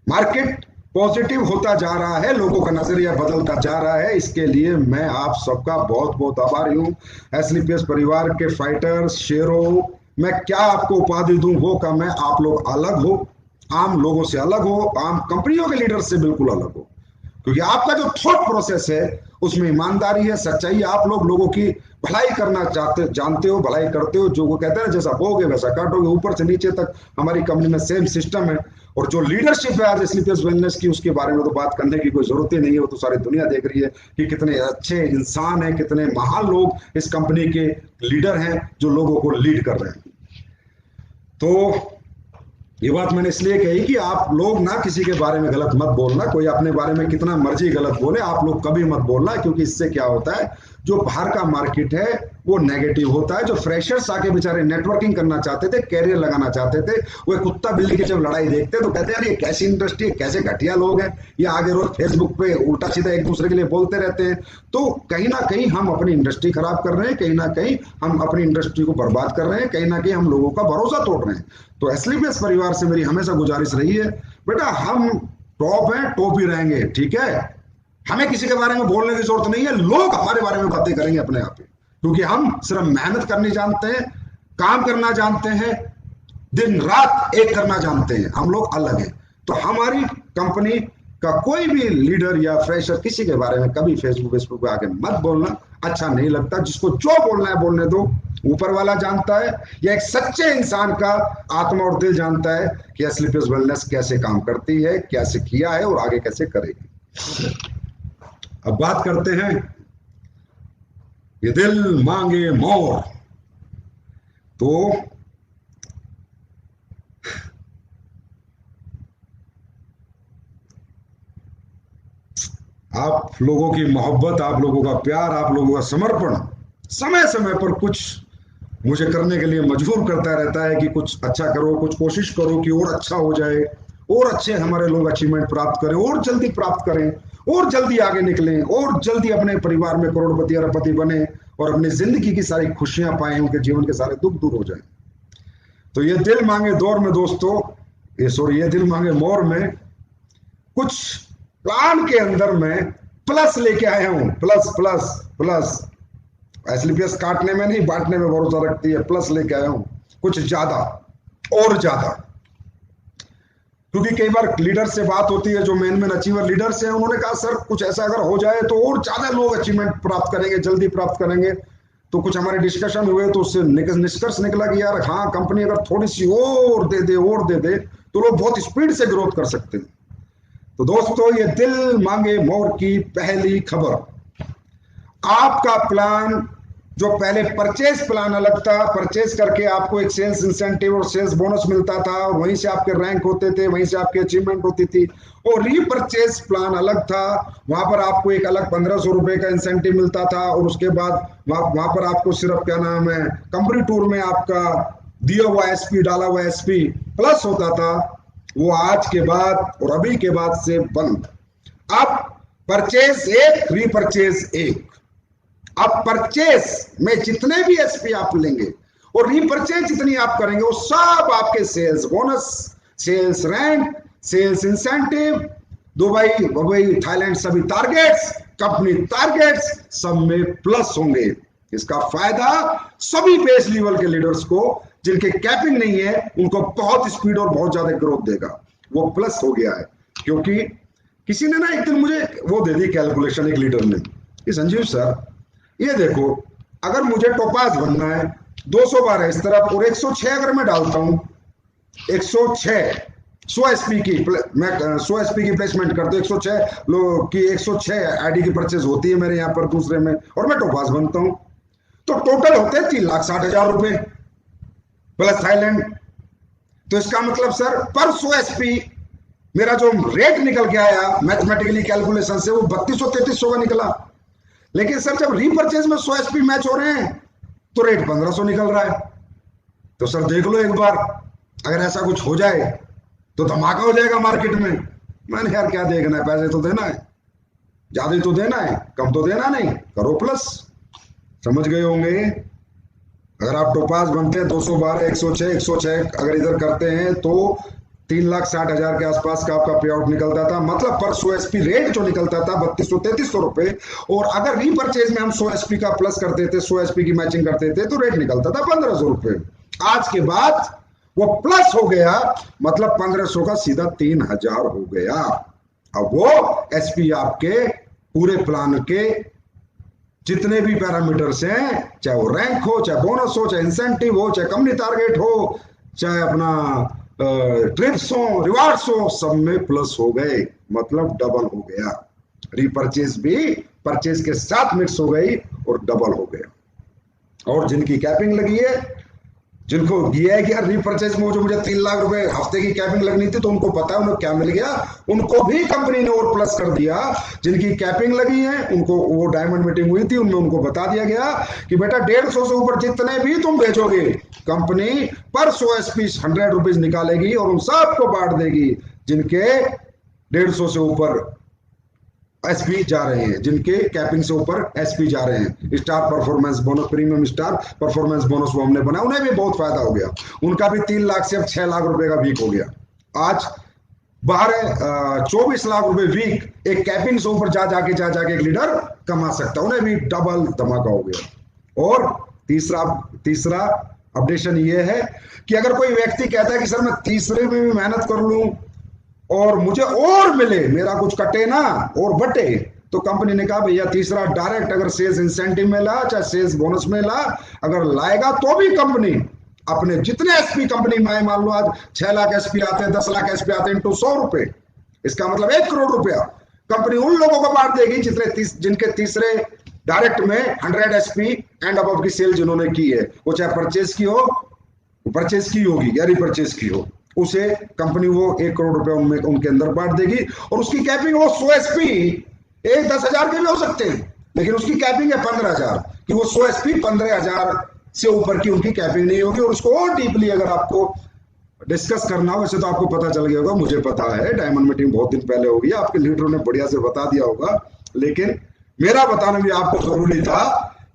मार्केट पॉजिटिव होता जा रहा है, लोगों का नजरिया बदलता जा रहा है। इसके लिए मैं आप सबका बहुत बहुत आभारी हूं। एसलीपीएस परिवार के फाइटर्स, शेरों, मैं क्या आपको उपाधि दूं वो का मैं, आप लोग अलग हो, आम लोगों से अलग हो, आम कंपनियों के लीडर से बिल्कुल अलग हो, क्योंकि आपका जो थॉट प्रोसेस है उसमें ईमानदारी है, सच्चाई है। आप लोगों की भलाई करना जानते हो, भलाई करते हो। जो वो कहते हैं ना, जैसा बोगे वैसा काटोगे, ऊपर से नीचे तक हमारी कंपनी में सेम सिस्टम है। और जो लीडरशिप है आज एसलीपीएस वेलनेस की, उसके बारे में तो बात करने की कोई जरूरत ही नहीं है, वो तो सारी दुनिया देख रही है कि कितने अच्छे इंसान हैं, कितने महान लोग इस कंपनी के लीडर हैं जो लोगों को लीड कर रहे हैं। तो ये बात मैंने इसलिए कही कि आप लोग ना किसी के बारे में गलत मत बोलना, कोई अपने बारे में कितना मर्जी गलत बोले, आप लोग कभी मत बोलना, क्योंकि इससे क्या होता है जो बाहर का मार्केट है वो नेगेटिव होता है। जो फ्रेशर्स आके बेचारे नेटवर्किंग करना चाहते थे, कैरियर लगाना चाहते थे, वो कुत्ता बिल्ली की जब लड़ाई देखते तो कहते हैं यार ये कैसी इंडस्ट्री है, कैसे घटिया लोग हैं, ये आगे रोज फेसबुक पे उल्टा सीधा एक दूसरे के लिए बोलते रहते हैं। तो कहीं ना कहीं हम अपनी इंडस्ट्री खराब कर रहे हैं, कहीं ना कहीं हम अपनी इंडस्ट्री को बर्बाद कर रहे हैं, कहीं ना कहीं हम लोगों का भरोसा तोड़ रहे हैं। तो एसलीपीएस परिवार से मेरी हमेशा गुजारिश रही है, बेटा हम टॉप हैं, टॉप ही रहेंगे, ठीक है। हमें किसी के बारे में बोलने की जरूरत नहीं है, लोग हमारे बारे में बातें करेंगे अपने आप ही, क्योंकि हम सिर्फ मेहनत करनी जानते हैं, काम करना जानते हैं, दिन रात एक करना जानते हैं, हम लोग अलग हैं। तो हमारी कंपनी का कोई भी लीडर या फ्रेशर किसी के बारे में कभी फेसबुक पे आके मत बोलना, अच्छा नहीं लगता। जिसको जो बोलना है बोलने दो, ऊपर वाला जानता है, या एक सच्चे इंसान का आत्मा और दिल जानता है कि एसलीपीएस वेलनेस कैसे काम करती है, कैसे किया है और आगे कैसे करेगी। अब बात करते हैं ये दिल मांगे मोर। तो आप लोगों की मोहब्बत, आप लोगों का प्यार, आप लोगों का समर्पण समय समय पर कुछ मुझे करने के लिए मजबूर करता रहता है कि कुछ अच्छा करो, कुछ कोशिश करो कि और अच्छा हो जाए, और अच्छे हमारे लोग अचीवमेंट प्राप्त करें, और जल्दी प्राप्त करें, और जल्दी आगे निकलें, और जल्दी अपने परिवार में करोड़पति अरबपति बने और अपनी जिंदगी की सारी खुशियां पाएं, उनके जीवन के सारे दुख दूर हो जाएं। तो ये दिल मांगे दौर में दोस्तों, ये दिल मांगे मोर में कुछ प्लान के अंदर में प्लस लेके आया हूं। प्लस प्लस प्लस, एसलीपीएस काटने में नहीं बांटने में भरोसा रखती है, प्लस लेके आया हूं कुछ ज्यादा और ज्यादा। क्योंकि कई बार लीडर से बात होती है, जो मेन अचीवर लीडर्स हैं, उन्होंने कहा सर कुछ ऐसा अगर हो जाए तो और ज्यादा लोग अचीवमेंट प्राप्त करेंगे, जल्दी प्राप्त करेंगे। तो कुछ हमारे डिस्कशन हुए तो उससे निष्कर्ष निकला कि यार हाँ, कंपनी अगर थोड़ी सी और दे दे तो लोग बहुत स्पीड से ग्रोथ कर सकते हैं। तो दोस्तों ये दिल मांगे मोर की पहली खबर, आपका प्लान जो पहले परचेज प्लान अलग था, परचेज करके आपको एक सेल्स इंसेंटिव और सेल्स बोनस मिलता था और वहीं से आपके रैंक होते थे, वहीं से आपकी अचीवमेंट होती थी। और रीपरचेज प्लान अलग था, वहां पर आपको एक अलग 1500 रुपए का इंसेंटिव मिलता था और उसके बाद वहां पर आपको सिर्फ क्या नाम है, कंपनी टूर में आपका दिया हुआ एसपी, डाला हुआ एसपी प्लस होता था। वो आज के बाद और अभी के बाद से बंद। अब परचेज एक, रीपरचेज एक। अब परचेज में जितने भी एसपी आप लेंगे और रीपरचेज जितनी आप करेंगे वो सब आपके sales bonus, sales rank, sales incentive, Dubai Thailand सभी टारगेट्स, कंपनी टारगेट्स सब में प्लस होंगे। इसका फायदा सभी बेस लेवल के लीडर्स को, जिनके कैपिंग नहीं है, उनको बहुत स्पीड और बहुत ज्यादा ग्रोथ देगा। वो प्लस हो गया है क्योंकि किसी ने ना एक दिन मुझे वो दे दी कैलकुलेशन, एक लीडर ने कि संजीव सर ये देखो, अगर मुझे टोपाज बनना है 200 बार है इस तरफ और 106 अगर मैं डालता हूं, 106 100 एसपी की, मैं 100 एसपी की प्लेसमेंट करता हूं, 106 लोग की 106 आईडी की परचेज होती है मेरे यहाँ पर दूसरे में, और मैं टोपाज बनता हूं, तो टोटल होते हैं 3,60,000 रुपए प्लस थाईलैंड। तो इसका मतलब सर पर 100 एसपी मेरा जो रेट निकल के आया मैथमेटिकली कैलकुलेशन से वो 3200-3300 का निकला। लेकिन सर जब रीपरचेज में 100 एसपी मैच हो रहे हैं तो रेट 1500 निकल रहा है। तो सर देख लो एक बार, अगर ऐसा कुछ हो जाए तो धमाका हो जाएगा मार्केट में। मैंने यार क्या देखना है, पैसे तो देना है, ज्यादा तो देना है, कम तो देना नहीं, करो प्लस। समझ गए होंगे। अगर आप टोपाज बनते हैं 212 106 अगर इधर करते हैं तो 3,60,000 के आसपास का आपका पे आउट निकलता था। मतलब पर 100 एसपी रेट जो निकलता था 3200-3300 रुपए, और अगर रीपरचेज में हम 100 एसपी का प्लस करते थे, 100 एसपी की मैचिंग करते थे, तो रेट निकलता था 1500 रुपए। आज के बाद वो प्लस हो गया, मतलब 1500 का सीधा 3,000 हो गया। अब वो एसपी आपके पूरे प्लान के जितने भी पैरामीटर्स हैं, चाहे वो रैंक हो, चाहे बोनस हो, चाहे इंसेंटिव हो, चाहे कंपनी टारगेट हो, चाहे अपना ट्रिप्स हो, रिवार्ड्स हो, सब में प्लस हो गए, मतलब डबल हो गया। रीपरचेज भी परचेज के साथ मिक्स हो गई और डबल हो गया। और जिनकी कैपिंग लगी है जिनको ये है कि यार रीपरचेज में जो मुझे 3 लाख रुपए हफ्ते की कैपिंग लगनी थी, तो उनको पता है उन्हें क्या मिल गया, उनको भी कंपनी ने और प्लस कर दिया। जिनकी कैपिंग लगी है उनको, वो डायमंड मीटिंग हुई थी उनमें उनको बता दिया गया कि बेटा 150 से ऊपर जितने भी तुम भेजोगे कंपनी पर 100 एसपी 100 रुपीज निकालेगी और उन सबको बांट देगी जिनके 150 से ऊपर एसपी जा रहे हैं, जिनके कैपिंग से ऊपर एसपी जा रहे हैं। Star performance bonus, premium star performance bonus वो हमने बनाया, उन्हें भी बहुत फायदा हो गया। उनका भी 3 लाख से अब 6 लाख रुपए का वीक हो गया। आज 24 लाख रुपए वीक एक कैपिंग से ऊपर जा जाके एक लीडर कमा सकता है, उन्हें भी डबल धमाका हो गया। और तीसरा अपडेशन ये है कि अगर कोई व्यक्ति कहता है कि सर मैं तीसरे में भी मेहनत कर लूं और मुझे और मिले, मेरा कुछ कटे ना और बटे, तो कंपनी ने कहा भैया तीसरा डायरेक्ट अगर सेल्स इंसेंटिव में ला चाहे सेल्स बोनस में ला, अगर लाएगा तो भी कंपनी अपने जितने एसपी कंपनी में, मान लो आज 6 लाख एसपी आते हैं, 10 लाख एसपी आते हैं, इंटू 100 रुपए, इसका मतलब 1 करोड़ रुपया कंपनी उन लोगों को बांट देगी जिनके तीसरे डायरेक्ट में 100 एसपी एंड अबव की सेल जिन्होंने की है, वो चाहे परचेज की हो, परचेज की होगी या रिपरचेज की हो, उसे कंपनी वो 1 करोड़ रुपए उनमें उनके अंदर बांट देगी। और उसकी कैपिंग वो 100 एसपी, एक 10,000 के भी हो सकते हैं, लेकिन उसकी कैपिंग है 15,000 कि वो 100 एसपी 15,000 से ऊपर की उनकी कैपिंग नहीं होगी। और उसको और डीपली अगर आपको डिस्कस करना हो, वैसे तो आपको पता चल गया होगा, मुझे पता है, डायमंड मीटिंग बहुत दिन पहले होगी, आपके लीडरों ने बढ़िया से बता दिया होगा, लेकिन मेरा बताना भी आपको जरूरी था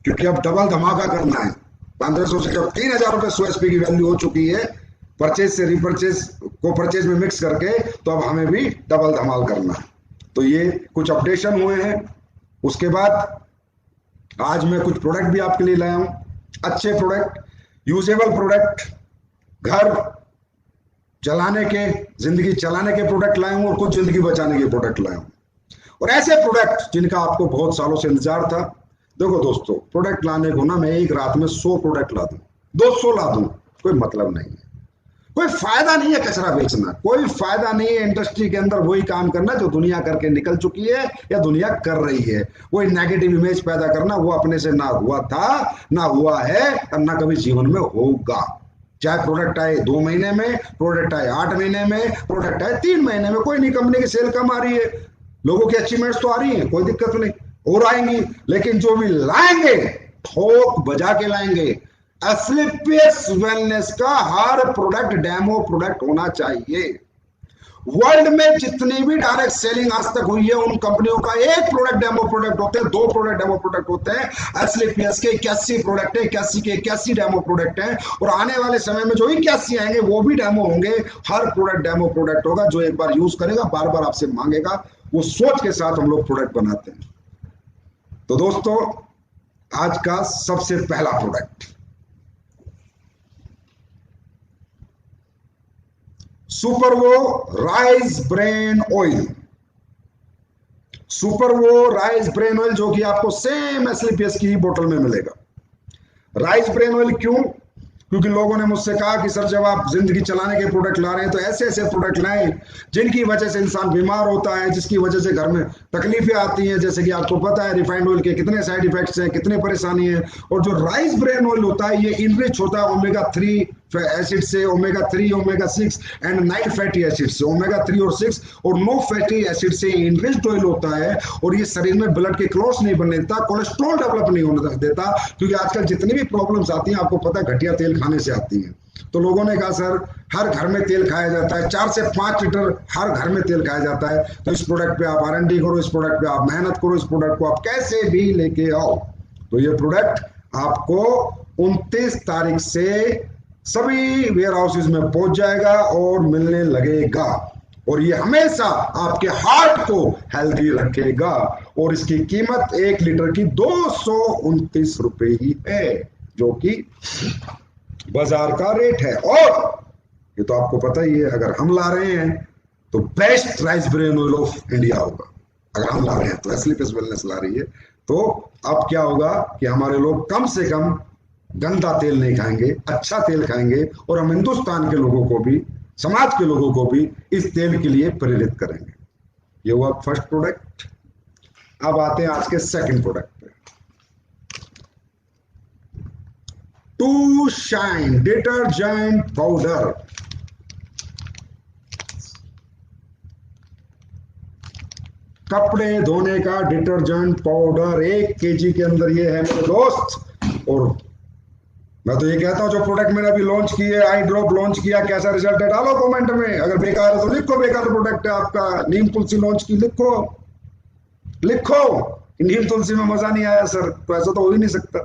क्योंकि अब डबल धमाका करना है। 1500 से जब 3,000 रुपए 100 एसपी की वैल्यू हो चुकी है, परचेज से रिपरचेज को परचेज में मिक्स करके, तो अब हमें भी डबल धमाल करना है। तो ये कुछ अपडेशन हुए हैं। उसके बाद आज मैं कुछ प्रोडक्ट भी आपके लिए लाया हूं, अच्छे प्रोडक्ट, यूजेबल प्रोडक्ट, घर चलाने के, जिंदगी चलाने के प्रोडक्ट लाया हूं और कुछ जिंदगी बचाने के प्रोडक्ट लाया हूं, और ऐसे प्रोडक्ट जिनका आपको बहुत सालों से इंतजार था। देखो दोस्तों, प्रोडक्ट लाने को ना मैं एक रात में 100 प्रोडक्ट ला दूं, 200 ला दूं, कोई मतलब नहीं है, कोई फायदा नहीं है कचरा बेचना, कोई फायदा नहीं है इंडस्ट्री के अंदर वही काम करना जो दुनिया करके निकल चुकी है या दुनिया कर रही है। वही नेगेटिव इमेज पैदा करना, वो अपने से ना हुआ था, ना हुआ है और ना कभी जीवन में होगा। चाहे प्रोडक्ट आए 2 महीने में, प्रोडक्ट आए 8 महीने में, प्रोडक्ट आए 3 महीने में, कोई नहीं, कंपनी की सेल कम आ रही है, लोगों की अचीवमेंट्स तो आ रही है, कोई दिक्कत नहीं, और आएंगी, लेकिन जो भी लाएंगे ठोक बजा के लाएंगे। एस्क्लेपियस वेलनेस का हर प्रोडक्ट डेमो प्रोडक्ट होना चाहिए। वर्ल्ड में जितनी भी डायरेक्ट सेलिंग आज तक हुई है, उन कंपनियों का 1 प्रोडक्ट डेमो प्रोडक्ट होते हैं, 2 प्रोडक्ट डेमो प्रोडक्ट होते हैं। एस्क्लेपियस के 81 प्रोडक्ट है, 81 के 81 डेमो प्रोडक्ट हैं, और आने वाले समय में जो 81 आएंगे वो भी डेमो होंगे। हर प्रोडक्ट डेमो प्रोडक्ट होगा, जो एक बार यूज करेगा बार बार आपसे मांगेगा, वो सोच के साथ हम लोग प्रोडक्ट बनाते हैं। तो दोस्तों, आज का सबसे पहला product Supervo rice bran oil. Supervo rice bran oil जो कि आपको सेम एस्क्लेपियस की बोतल में मिलेगा। राइस ब्रेन ऑयल क्यों? क्योंकि लोगों ने मुझसे कहा कि सर जब आप जिंदगी चलाने के प्रोडक्ट ला रहे हैं तो ऐसे ऐसे प्रोडक्ट लाएं जिनकी वजह से इंसान बीमार होता है, जिसकी वजह से घर में तकलीफें आती हैं। जैसे कि आपको पता है रिफाइंड ऑयल के कितने साइड इफेक्ट्स हैं, कितने परेशानी है। और जो राइस ब्रेन ऑयल होता है ये इनरिच होता है ओमेगा 3 एसिड से, omega 3, omega 6 and 9 fatty acid से, ओमेगा 3 और 6 और 9 फैटी एसिड से इनरिच्ड ऑयल होता है। और ये शरीर में ब्लड के क्लॉट्स नहीं बनने देता, कोलेस्ट्रॉल डेवलप नहीं होने देता, क्योंकि आजकल जितनी भी प्रॉब्लम्स आती हैं आपको पता है घटिया तेल खाने से आती हैं। तो लोगों ने कहा सर हर घर में तेल खाया जाता है, 4 से 5 लीटर हर घर में तेल खाया जाता है, तो इस प्रोडक्ट पे आप R&D करो, इस प्रोडक्ट पे आप मेहनत करो, इस प्रोडक्ट को आप कैसे भी लेके आओ। तो ये प्रोडक्ट आपको 29 तारीख से सभी वेयर हाउसेज में पहुंच जाएगा और मिलने लगेगा, और ये हमेशा आपके हार्ट को हेल्दी रखेगा। और इसकी कीमत 1 लीटर की 229 रुपए ही है, जो कि बाजार का रेट है। और ये तो आपको पता ही है, अगर हम ला रहे हैं तो best rice bran oil of India होगा। अगर हम ला रहे हैं तो एस्क्लेपियस वेलनेस ला रही है, तो अब क्या होगा कि हमारे लोग कम से कम गंदा तेल नहीं खाएंगे, अच्छा तेल खाएंगे, और हम हिंदुस्तान के लोगों को भी, समाज के लोगों को भी इस तेल के लिए प्रेरित करेंगे। ये हुआ फर्स्ट प्रोडक्ट। अब आते हैं आज के सेकंड प्रोडक्ट पे। टू शाइन डिटर्जेंट पाउडर, कपड़े धोने का डिटर्जेंट पाउडर 1 केजी के अंदर ये है मेरे दोस्त। और मैं तो ये कहता हूं जो प्रोडक्ट मैंने अभी लॉन्च किए, आई ड्रॉप लॉन्च किया, कैसा रिजल्ट है डालो कमेंट में। अगर बेकार है तो लिखो बेकार प्रोडक्ट है आपका। नीम तुलसी लॉन्च की, लिखो लिखो नीम तुलसी में मजा नहीं आया सर, तो ऐसा तो हो ही नहीं सकता,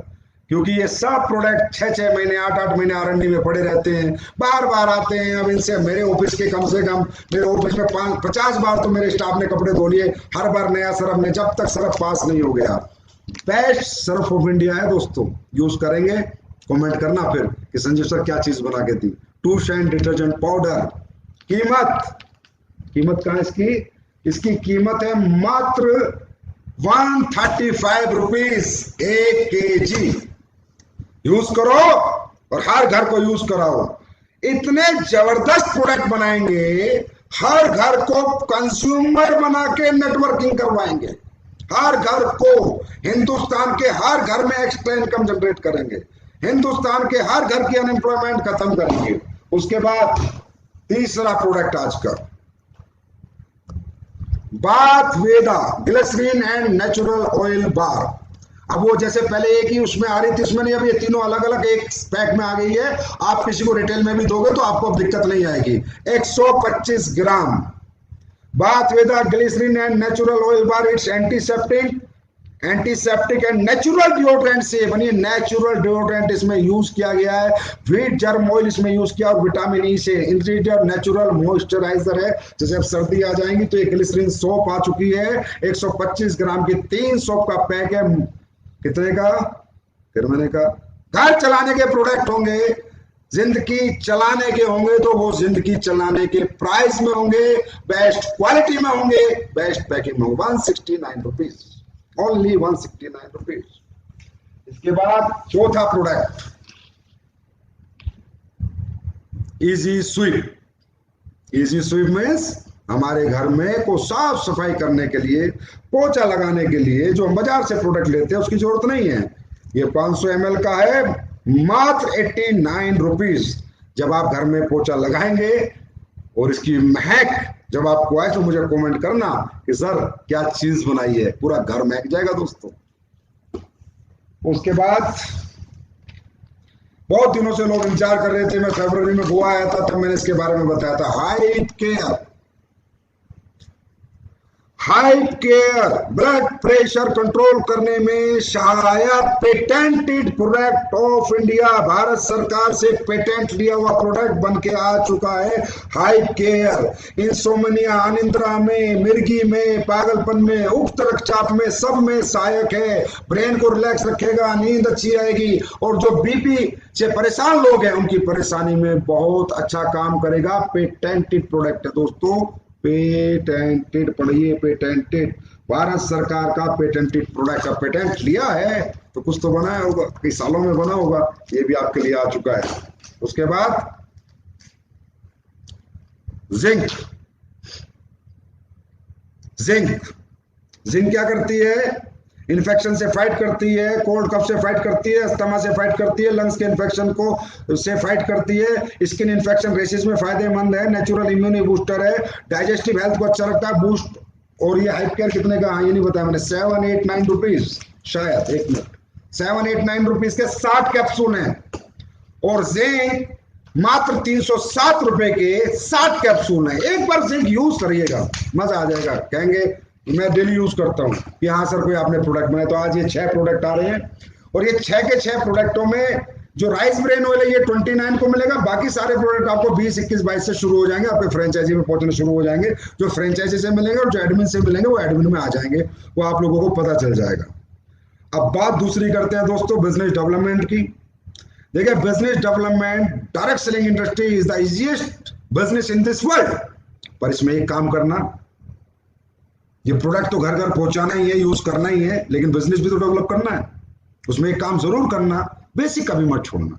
क्योंकि ये सब प्रोडक्ट 6-6 महीने 8-8 महीने R&D में पड़े रहते हैं, बार बार आते हैं। अब इनसे मेरे ऑफिस के कम से कम मेरे ऑफिस में 50 बार तो मेरे स्टाफ ने कपड़े धो लिए, हर बार नया सर्फ में, जब तक सर्फ पास नहीं हो गया। बेस्ट सर्फ ऑफ इंडिया है दोस्तों, यूज करेंगे। कमेंट करना फिर कि संजीव सर क्या चीज बना के दी। टू शाइन डिटर्जेंट पाउडर, कीमत कहां इसकी? इसकी कीमत है मात्र 135 रुपीज 1 केजी। यूज करो और हर घर को यूज कराओ। इतने जबरदस्त प्रोडक्ट बनाएंगे, हर घर को कंज्यूमर बना के नेटवर्किंग करवाएंगे, हर घर को, हिंदुस्तान के हर घर में एक्स्ट्रा इनकम जनरेट करेंगे, हिंदुस्तान के हर घर की अनएम्प्लॉयमेंट खत्म करेंगे। उसके बाद तीसरा प्रोडक्ट आज का, Bath Veda glycerine and natural oil bar. अब वो जैसे पहले एक ही उसमें आ रही थी, इसमें नहीं, अब ये तीनों अलग अलग एक पैक में आ गई है। आप किसी को रिटेल में भी दोगे तो आपको अब दिक्कत नहीं आएगी। 125 gram bath Veda glycerine and natural oil bar. It's antiseptic and natural deodorant से बनी, नेचुरल डिओड्रेंट इसमें यूज किया गया है। व्हीट जर्म ऑयल इसमें यूज किया और विटामिन ई से इंग्रेडिएंट नेचुरल मॉइस्चराइजर है। जैसे अब सर्दी आ जाएंगी तो एक ग्लिसरीन सोप आ चुकी है, 125 ग्राम की 3 सोप का पैक है। कितने का? फिर मैंने कहा घर चलाने के प्रोडक्ट होंगे, जिंदगी चलाने के होंगे तो वो जिंदगी चलाने के प्राइस में होंगे, बेस्ट क्वालिटी में होंगे, बेस्ट पैकिंग में होंगे। 169 रुपीज, ओनली 169 रुपीज। इसके बाद चौथा product, easy sweep. Easy sweep means हमारे घर में को साफ सफाई करने के लिए, पोछा लगाने के लिए जो हम बाजार से प्रोडक्ट लेते हैं उसकी जरूरत नहीं है। ये 500 ml का है, मात्र 89 रुपीज। जब आप घर में पोछा लगाएंगे और इसकी महक जब आपको आए तो मुझे कमेंट करना कि सर क्या चीज बनाई है, पूरा घर महक जाएगा दोस्तों। उसके बाद बहुत दिनों से लोग इंतजार कर रहे थे, मैं फरवरी में गोवा आया था तब मैंने इसके बारे में बताया था। Hype care, hype care blood pressure control करने में सहायक patented product of India, Bharat सरकार से पेटेंट लिया हुआ प्रोडक्ट बन के आ चुका है। हाइप केयर इंसोमनिया, अनिद्रा में, मिर्गी में, पागलपन में, उक्त रक्तचाप में, सब में सहायक है। ब्रेन को रिलैक्स रखेगा, नींद अच्छी आएगी, और जो बीपी से परेशान लोग हैं उनकी परेशानी में बहुत अच्छा काम करेगा। पेटेंटेड प्रोडक्ट है दोस्तों, पेटेंटेड, पढ़िए पेटेंटेड, भारत सरकार का पेटेंटेड प्रोडक्ट का पेटेंट लिया है तो कुछ तो बनाया होगा, कई सालों में बना होगा, ये भी आपके लिए आ चुका है। उसके बाद जिंक। जिंक जिंक क्या करती है? इन्फेक्शन से फाइट करती है, कोल्ड कफ से फाइट करती है, अस्थमा से फाइट करती है, लंग्स के इन्फेक्शन को से फाइट करती है, स्किन इन्फेक्शन रेसिस में फायदेमंद है, नेचुरल इम्यूनिटी बूस्टर है, डाइजेस्टिव हेल्थ को अच्छा रखता है, बूस्ट। और ये हाइप केयर कितने का? ये नहीं बताया मैंने, 789 रुपीज, शायद एक मिनट, 789 रुपीज के 60 कैप्सूल हैं। और जिंक मात्र 307 रुपए के 60 कैप्सूल हैं। एक बार जिंक यूज करिएगा, मजा आ जाएगा, कहेंगे मैं डेली यूज करता हूं कि हाँ सर कोई आपने प्रोडक्ट बनाया। तो आज ये 6 प्रोडक्ट आ रहे हैं और ये 6 के 6 प्रोडक्टों में जो राइस ब्रेन ऑयल है ये 29 को मिलेगा, बाकी सारे प्रोडक्ट आपको 20, 21, 22 से शुरू हो जाएंगे, आपके फ्रेंचाइजी में पहुंचने शुरू हो जाएंगे। जो फ्रेंचाइजी से मिलेंगे और जो एडमिन से मिलेंगे वो एडमिन में आ जाएंगे, वो आप लोगों को पता चल जाएगा। अब बात दूसरी करते हैं दोस्तों बिजनेस डेवलपमेंट की। देखिए business development, direct selling industry is the easiest business in this world. पर इसमें एक काम करना, ये प्रोडक्ट तो घर घर पहुंचाना ही है, यूज करना ही है, लेकिन बिजनेस भी तो डेवलप करना है। उसमें एक काम जरूर करना, बेसिक कभी मत छोड़ना।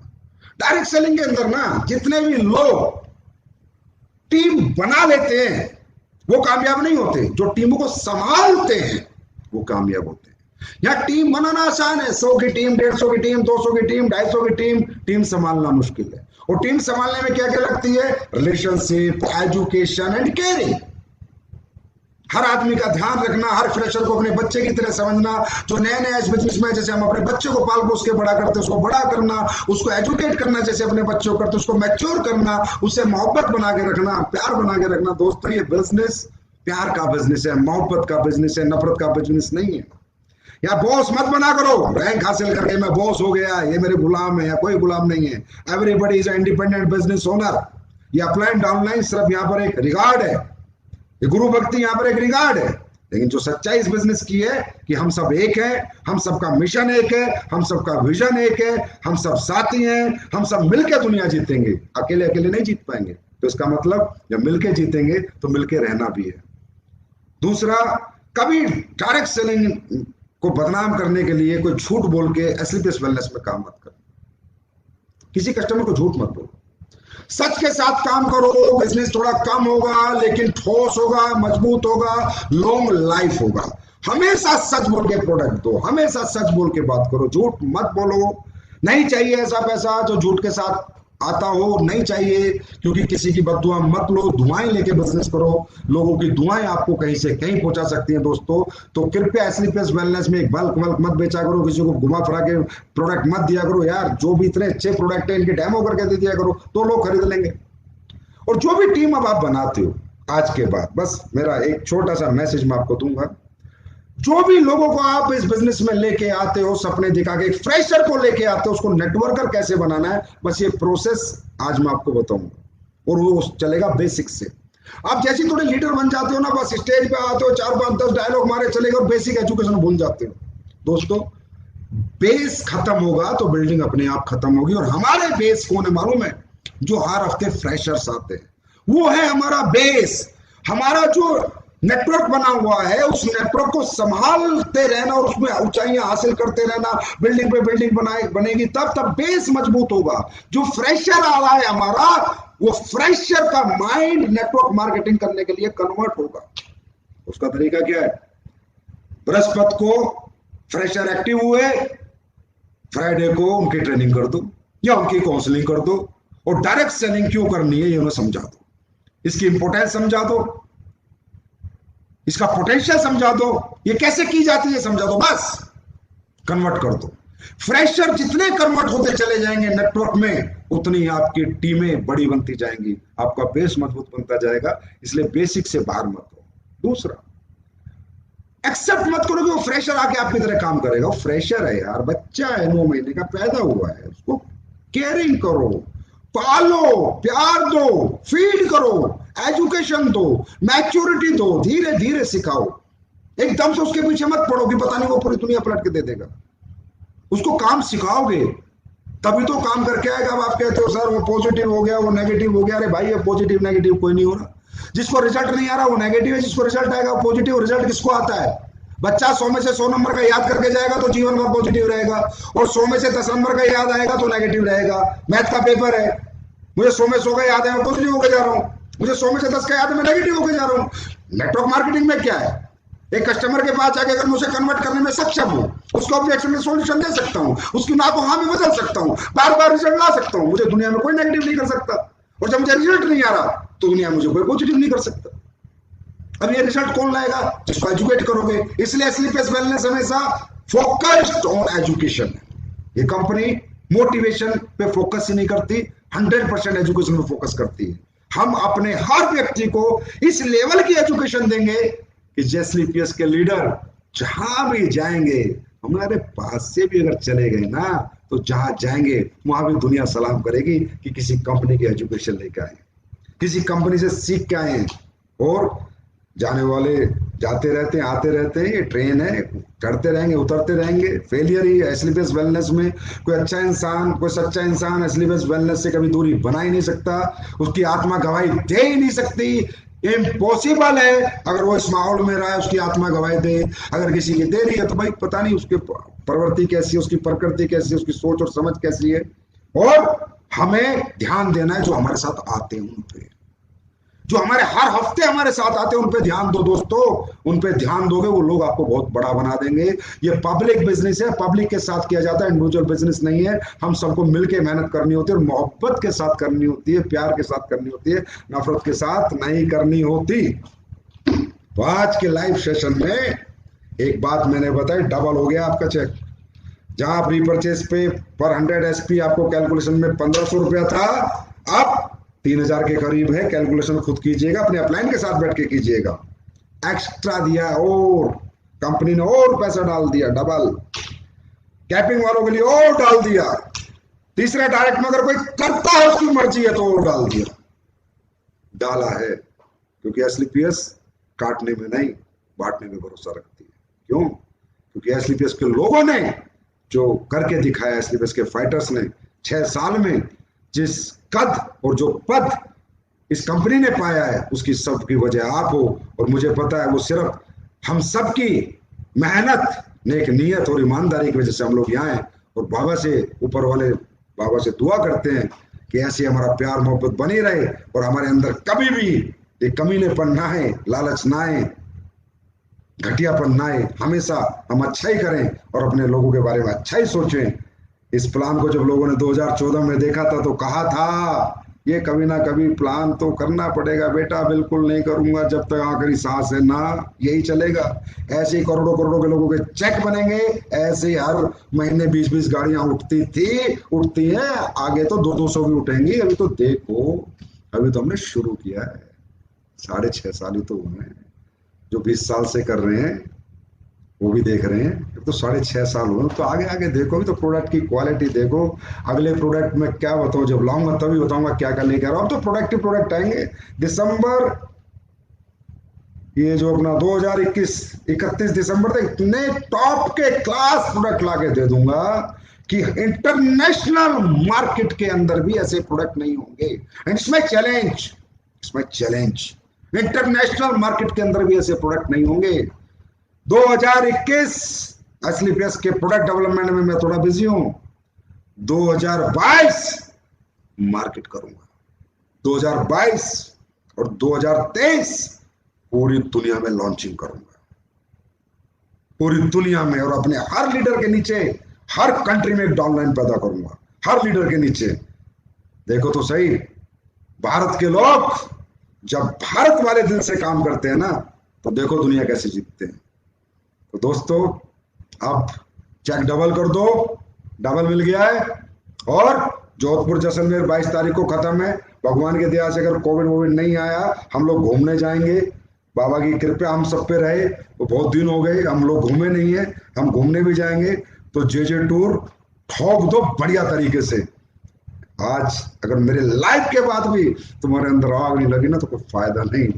डायरेक्ट सेलिंग के अंदर ना जितने भी लोग टीम बना लेते हैं वो कामयाब नहीं होते, जो टीमों को संभालते हैं वो कामयाब होते हैं। यहाँ टीम बनाना आसान है, 100 की टीम, 150 की टीम, 200 की टीम, 250 की टीम, टीम संभालना मुश्किल है। और टीम संभालने में क्या क्या लगती है? Relationship, education and caring. हर आदमी का ध्यान रखना, हर फ्रेशर को अपने बच्चे की तरह समझना। जो नया नया इस बिजनेस में, जैसे हम अपने बच्चे को पाल पोस के बड़ा करते, उसको बड़ा करना, उसको एजुकेट करना, जैसे अपने बच्चों को करते, उसको मैच्योर करना, उससे मोहब्बत बना के रखना, प्यार बना के रखना। दोस्तों, ये बिजनेस प्यार का बिजनेस है, मोहब्बत का बिजनेस है, नफरत का बिजनेस नहीं है। या बॉस मत बना करो, रैंक हासिल करके मैं बॉस हो गया, ये मेरे गुलाम है, या कोई गुलाम नहीं है। Everybody is independent business owner. ये अपलाइन डाउनलाइन सिर्फ यहाँ पर एक रिगार्ड है, ये गुरु भक्ति यहाँ पर एक रिगार्ड है। लेकिन जो सच्चाई इस बिजनेस की है कि हम सब एक है, हम सबका मिशन एक है, हम सबका विजन एक है, हम सब साथी हैं, हम सब मिलकर दुनिया जीतेंगे। अकेले अकेले नहीं जीत पाएंगे। तो इसका मतलब जब मिलके जीतेंगे तो मिलके रहना भी है। दूसरा, कभी डायरेक्ट सेलिंग को बदनाम करने के लिए कोई झूठ बोल के एसलीपीएस वेलनेस में काम मत करो। किसी कस्टमर को झूठ मत बोलो, सच के साथ काम करो। बिजनेस थोड़ा कम होगा लेकिन ठोस होगा, मजबूत होगा, लॉन्ग लाइफ होगा। हमेशा सच बोल के प्रोडक्ट दो, हमेशा सच बोल के बात करो, झूठ मत बोलो। नहीं चाहिए ऐसा पैसा जो झूठ के साथ आता हो, नहीं चाहिए, क्योंकि किसी की बददुआ मत लो, दुआएं लेके बिजनेस करो। लोगों की दुआएं आपको कहीं से कहीं पहुंचा सकती हैं दोस्तों। तो कृपया एसलीपीएस वेलनेस में एक बल्क मत बेचा करो, किसी को घुमा फिरा के प्रोडक्ट मत दिया करो। यार, जो भी इतने अच्छे प्रोडक्ट है इनके डेमो करके दे दिया करो तो लोग खरीद लेंगे। और जो भी टीम अब आप बनाते हो आज के बाद, बस मेरा एक छोटा सा मैसेज मैं आपको दूंगा। जो भी लोगों को आप इस बिजनेस में लेके आते हो, सपने दिखा के, एक फ्रेशर को लेके आते हो, उसको नेटवर्कर कैसे बनाना है, बस ये प्रोसेस आज मैं आपको बताऊंगा। और वो चलेगा बेसिक से। आप जैसे थोड़े लीडर बन जाते हो ना, बस स्टेज पे आते हो, 4 5 10 डायलॉग मारे चले गए और बेसिक एजुकेशन भूल जाते हो। दोस्तों, बेस खत्म होगा तो बिल्डिंग अपने आप खत्म होगी। और हमारे बेस कौन है मालूम है? जो हर हफ्ते फ्रेशर्स आते हैं, वो है हमारा बेस। हमारा जो नेटवर्क बना हुआ है, उस नेटवर्क को संभालते रहना और उसमें ऊंचाइयां हासिल करते रहना। बिल्डिंग पे बिल्डिंग बनेगी, तब बेस मजबूत होगा। जो फ्रेशर आ रहा है हमारा, वो फ्रेशर का माइंड नेटवर्क मार्केटिंग करने के लिए कन्वर्ट होगा। उसका तरीका क्या है? बृहस्पति को फ्रेशर एक्टिव हुए, फ्राइडे को उनकी ट्रेनिंग कर दो या उनकी काउंसलिंग कर दो। और डायरेक्ट सेलिंग क्यों करनी है ये उन्हें समझा दो, इसकी इंपोर्टेंस समझा दो, इसका पोटेंशियल समझा दो, ये कैसे की जाती है समझा दो, बस कन्वर्ट कर दो। फ्रेशर जितने कन्वर्ट होते चले जाएंगे नेटवर्क में, उतनी आपकी टीमें बड़ी बनती जाएंगी, आपका बेस मजबूत बनता जाएगा। इसलिए बेसिक से बाहर मत हो। दूसरा, एक्सेप्ट मत करो कि वो फ्रेशर आके आपकी तरह काम करेगा। वो फ्रेशर है यार, बच्चा है, 9 महीने का पैदा हुआ है, उसको केयरिंग करो, पालो, प्यार दो, फीड करो, एजुकेशन दो, मैच्योरिटी दो, धीरे धीरे सिखाओ। एकदम से उसके पीछे मत पड़ो कि पता नहीं वो पूरी दुनिया पलट के दे देगा। उसको काम सिखाओगे तभी तो काम करके आएगा। अब आप कहते हो सर वो पॉजिटिव हो गया, वो नेगेटिव हो गया। अरे भाई, ये पॉजिटिव नेगेटिव कोई नहीं हो रहा। जिसको रिजल्ट नहीं आ रहा वो नेगेटिव है, जिसको रिजल्ट आएगा वो पॉजिटिव। रिजल्ट किसको आता है? बच्चा 100 में से 100 नंबर का याद करके जाएगा तो जीवन भर पॉजिटिव रहेगा, और 100 में से 10 नंबर का याद आएगा तो नेगेटिव रहेगा। मैथ का पेपर है, मुझे 100 में 100 का याद है, मैं पॉजिटिव होकर जा रहा हूँ। मुझे 100 में से 10 का याद है, मैं नेगेटिव होकर जा रहा हूँ। नेटवर्क मार्केटिंग में क्या है? एक कस्टमर के पास जाके अगर मुझे कन्वर्ट करने में सक्षम हूं, उसको ऑब्जेक्शन में सॉल्यूशन दे सकता हूं, उसकी ना को हाँ में बदल सकता हूं, बार बार रिजल्ट ला सकता हूं, मुझे दुनिया में कोई नेगेटिव नहीं कर सकता। और जब मुझे रिजल्ट नहीं आ रहा तो दुनिया मुझे कोई पॉजिटिव नहीं कर सकता। अब ये रिजल्ट कौन लाएगा? जिसको एजुकेट करोगे। इसलिए एसलीपीएस वेलनेस हमेशा फोकस्ड ऑन एजुकेशन है। ये कंपनी मोटिवेशन पे फोकस ही नहीं करती, 100% एजुकेशन पे फोकस करती है। हम अपने हर व्यक्ति को इस लेवल की एजुकेशन देंगे कि एसलीपीएस के लीडर जहां भी जाएंगे, हमारे पास से भी अगर चले गए ना, तो जहां जाएंगे वहां भी दुनिया सलाम करेगी कि किसी कंपनी की एजुकेशन लेके आए, किसी कंपनी से सीख के आए। और जाने वाले जाते रहते हैं, आते रहते हैं, ये ट्रेन है, चढ़ते रहेंगे, उतरते रहेंगे। फेलियर ही एसलीपीएस वेलनेस में कोई अच्छा इंसान, कोई सच्चा इंसान एसलीपीएस वेलनेस से कभी दूरी बना ही नहीं सकता। उसकी आत्मा गवाही दे ही नहीं सकती, इम्पॉसिबल है। अगर वो इस माहौल में रहा है, उसकी आत्मा गवाही दे। अगर किसी की दे रही है तो भाई पता नहीं उसकी प्रवृत्ति कैसी है, उसकी प्रकृति कैसी है, उसकी सोच और समझ कैसी है। और हमें ध्यान देना है जो हमारे साथ आते हैं उन पे। जो हमारे हर हफ्ते हमारे साथ आते हैं उन पे ध्यान दो दोस्तों, उन पे ध्यान दोगे वो लोग आपको बहुत बड़ा बना देंगे। ये पब्लिक बिजनेस है, पब्लिक के साथ किया जाता है, इंडिविजुअल बिजनेस नहीं है। हम सबको मिलकर मेहनत करनी होती है और मोहब्बत के साथ करनी होती है, प्यार के साथ करनी होती है, नफरत के साथ नहीं करनी होती। तो आज के लाइव सेशन में एक बात मैंने बताई, डबल हो गया आपका चेक। जहां आप रीपर्चेज पे पर 100 एसपी आपको कैलकुलेशन में 1500 रुपया था, अब 3000 के करीब है। कैलकुलेशन खुद कीजिएगा, अपने अपलाइन के साथ बैठ के कीजिएगा। एक्स्ट्रा दिया और कंपनी ने और पैसा डाल दिया, डबल कैपिंग वालों के लिए और डाल दिया। तीसरा डायरेक्ट में अगर कोई करता है उसकी मर्जी है तो और डाल दिया, डाला है। क्योंकि एसलीपीएस काटने में नहीं बांटने में भरोसा रखती है। क्यों? क्योंकि एसलीपीएस के लोगों ने जो करके दिखाया, एसलीपीएस के फाइटर्स ने 6 साल में जिस कद और जो पद इस कंपनी ने पाया है, उसकी सबकी वजह आप हो। और मुझे पता है वो सिर्फ हम सबकी मेहनत, नेक नीयत और ईमानदारी की वजह से हम लोग यहाँ हैं। और बाबा से, ऊपर वाले बाबा से दुआ करते हैं कि ऐसे हमारा प्यार मोहब्बत बनी रहे और हमारे अंदर कभी भी ये कमीनेपन ना आए, लालच ना आए, घटियापन ना आए। हमेशा हम अच्छा ही करें और अपने लोगों के बारे में अच्छा ही सोचें। इस प्लान को जब लोगों ने 2014 में देखा था तो कहा था ये कभी ना कभी प्लान तो करना पड़ेगा बेटा, बिल्कुल नहीं करूंगा जब तक आखिरी सांस है ना, यही चलेगा। ऐसे ही करोड़ों करोड़ों के लोगों के चेक बनेंगे, ऐसे ही हर महीने 20-20 गाड़ियां उठती हैं, आगे तो 200 भी उठेंगी। अभी तो देखो, अभी तो हमने शुरू किया है, 6.5 साल ही तो हुए हैं। जो 20 साल से कर रहे हैं वो भी देख रहे हैं, तो 6.5 साल हुए। तो आगे आगे देखो, भी तो प्रोडक्ट की क्वालिटी देखो। अगले प्रोडक्ट में क्या बताऊं, जब लाऊंगा तभी बताऊंगा क्या क्या लेकर आ रहा हूं। अब तो प्रोडक्ट ही प्रोडक्ट आएंगे। दिसंबर, ये जो अपना 31 दिसंबर तक इतने टॉप के क्लास प्रोडक्ट लाके दे दूंगा कि इंटरनेशनल मार्केट के अंदर भी ऐसे प्रोडक्ट नहीं होंगे। एंड इसमें चैलेंज, इंटरनेशनल मार्केट के अंदर भी ऐसे प्रोडक्ट नहीं होंगे। 2021 एसलीपीएस के प्रोडक्ट डेवलपमेंट में मैं थोड़ा बिजी हूं। 2022 मार्केट करूंगा। 2022 और 2023 पूरी दुनिया में लॉन्चिंग करूंगा, पूरी दुनिया में। और अपने हर लीडर के नीचे, हर कंट्री में एक डाउनलाइन पैदा करूंगा, हर लीडर के नीचे। देखो तो सही, भारत के लोग जब भारत वाले दिल से काम करते हैं ना, तो देखो दुनिया कैसे जीतते हैं। तो दोस्तों, अब चेक डबल कर दो, डबल मिल गया है। और जोधपुर जैसलमेर 22 तारीख को खत्म है। भगवान के दया से अगर कोविड वोविड नहीं आया, हम लोग घूमने जाएंगे। बाबा की कृपा हम सब पे रहे। तो बहुत दिन हो गए हम लोग घूमे नहीं है, हम घूमने भी जाएंगे। तो जे टूर ठोक दो बढ़िया तरीके से। आज अगर मेरे लाइफ के बाद भी तुम्हारे अंदर आग नहीं लगी ना, तो कोई फायदा नहीं,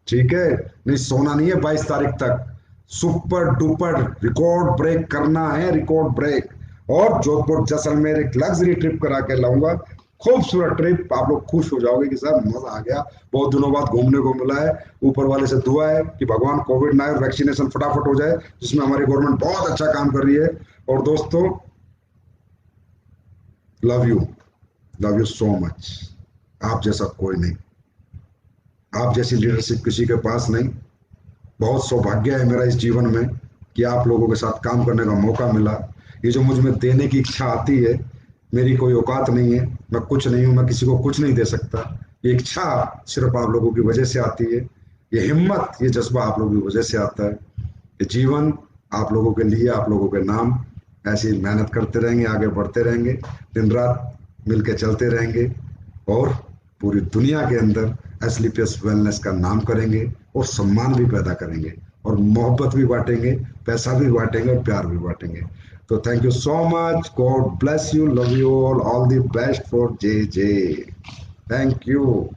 ठीक है? नहीं, सोना नहीं है 22 तारीख तक। सुपर डुपर रिकॉर्ड ब्रेक करना है, रिकॉर्ड ब्रेक। और जोधपुर जैसलमेर एक लग्जरी ट्रिप करा के लाऊंगा, खूबसूरत ट्रिप। आप लोग खुश हो जाओगे कि सर मजा आ गया, बहुत दिनों बाद घूमने को मिला है। ऊपर वाले से दुआ है कि भगवान कोविड ना आए और वैक्सीनेशन फटाफट हो जाए, जिसमें हमारी गवर्नमेंट बहुत अच्छा काम कर रही है। और दोस्तों, लव यू सो मच। आप जैसा कोई नहीं, आप जैसी लीडरशिप किसी के पास नहीं। बहुत सौभाग्य है मेरा इस जीवन में कि आप लोगों के साथ काम करने का मौका मिला। ये जो मुझ में देने की इच्छा आती है, मेरी कोई औकात नहीं है, मैं कुछ नहीं हूं, मैं किसी को कुछ नहीं दे सकता। ये इच्छा सिर्फ आप लोगों की वजह से आती है, ये हिम्मत, ये जज्बा आप लोगों की वजह से आता है। ये जीवन आप लोगों के लिए, आप लोगों के नाम, ऐसी मेहनत करते रहेंगे, आगे बढ़ते रहेंगे, दिन रात मिलके चलते रहेंगे और पूरी दुनिया के अंदर एसलीपीएस वेलनेस का नाम करेंगे और सम्मान भी पैदा करेंगे और मोहब्बत भी बांटेंगे, पैसा भी बांटेंगे और प्यार भी बांटेंगे। तो thank you so much, God bless you, love you all the best for J. Thank you.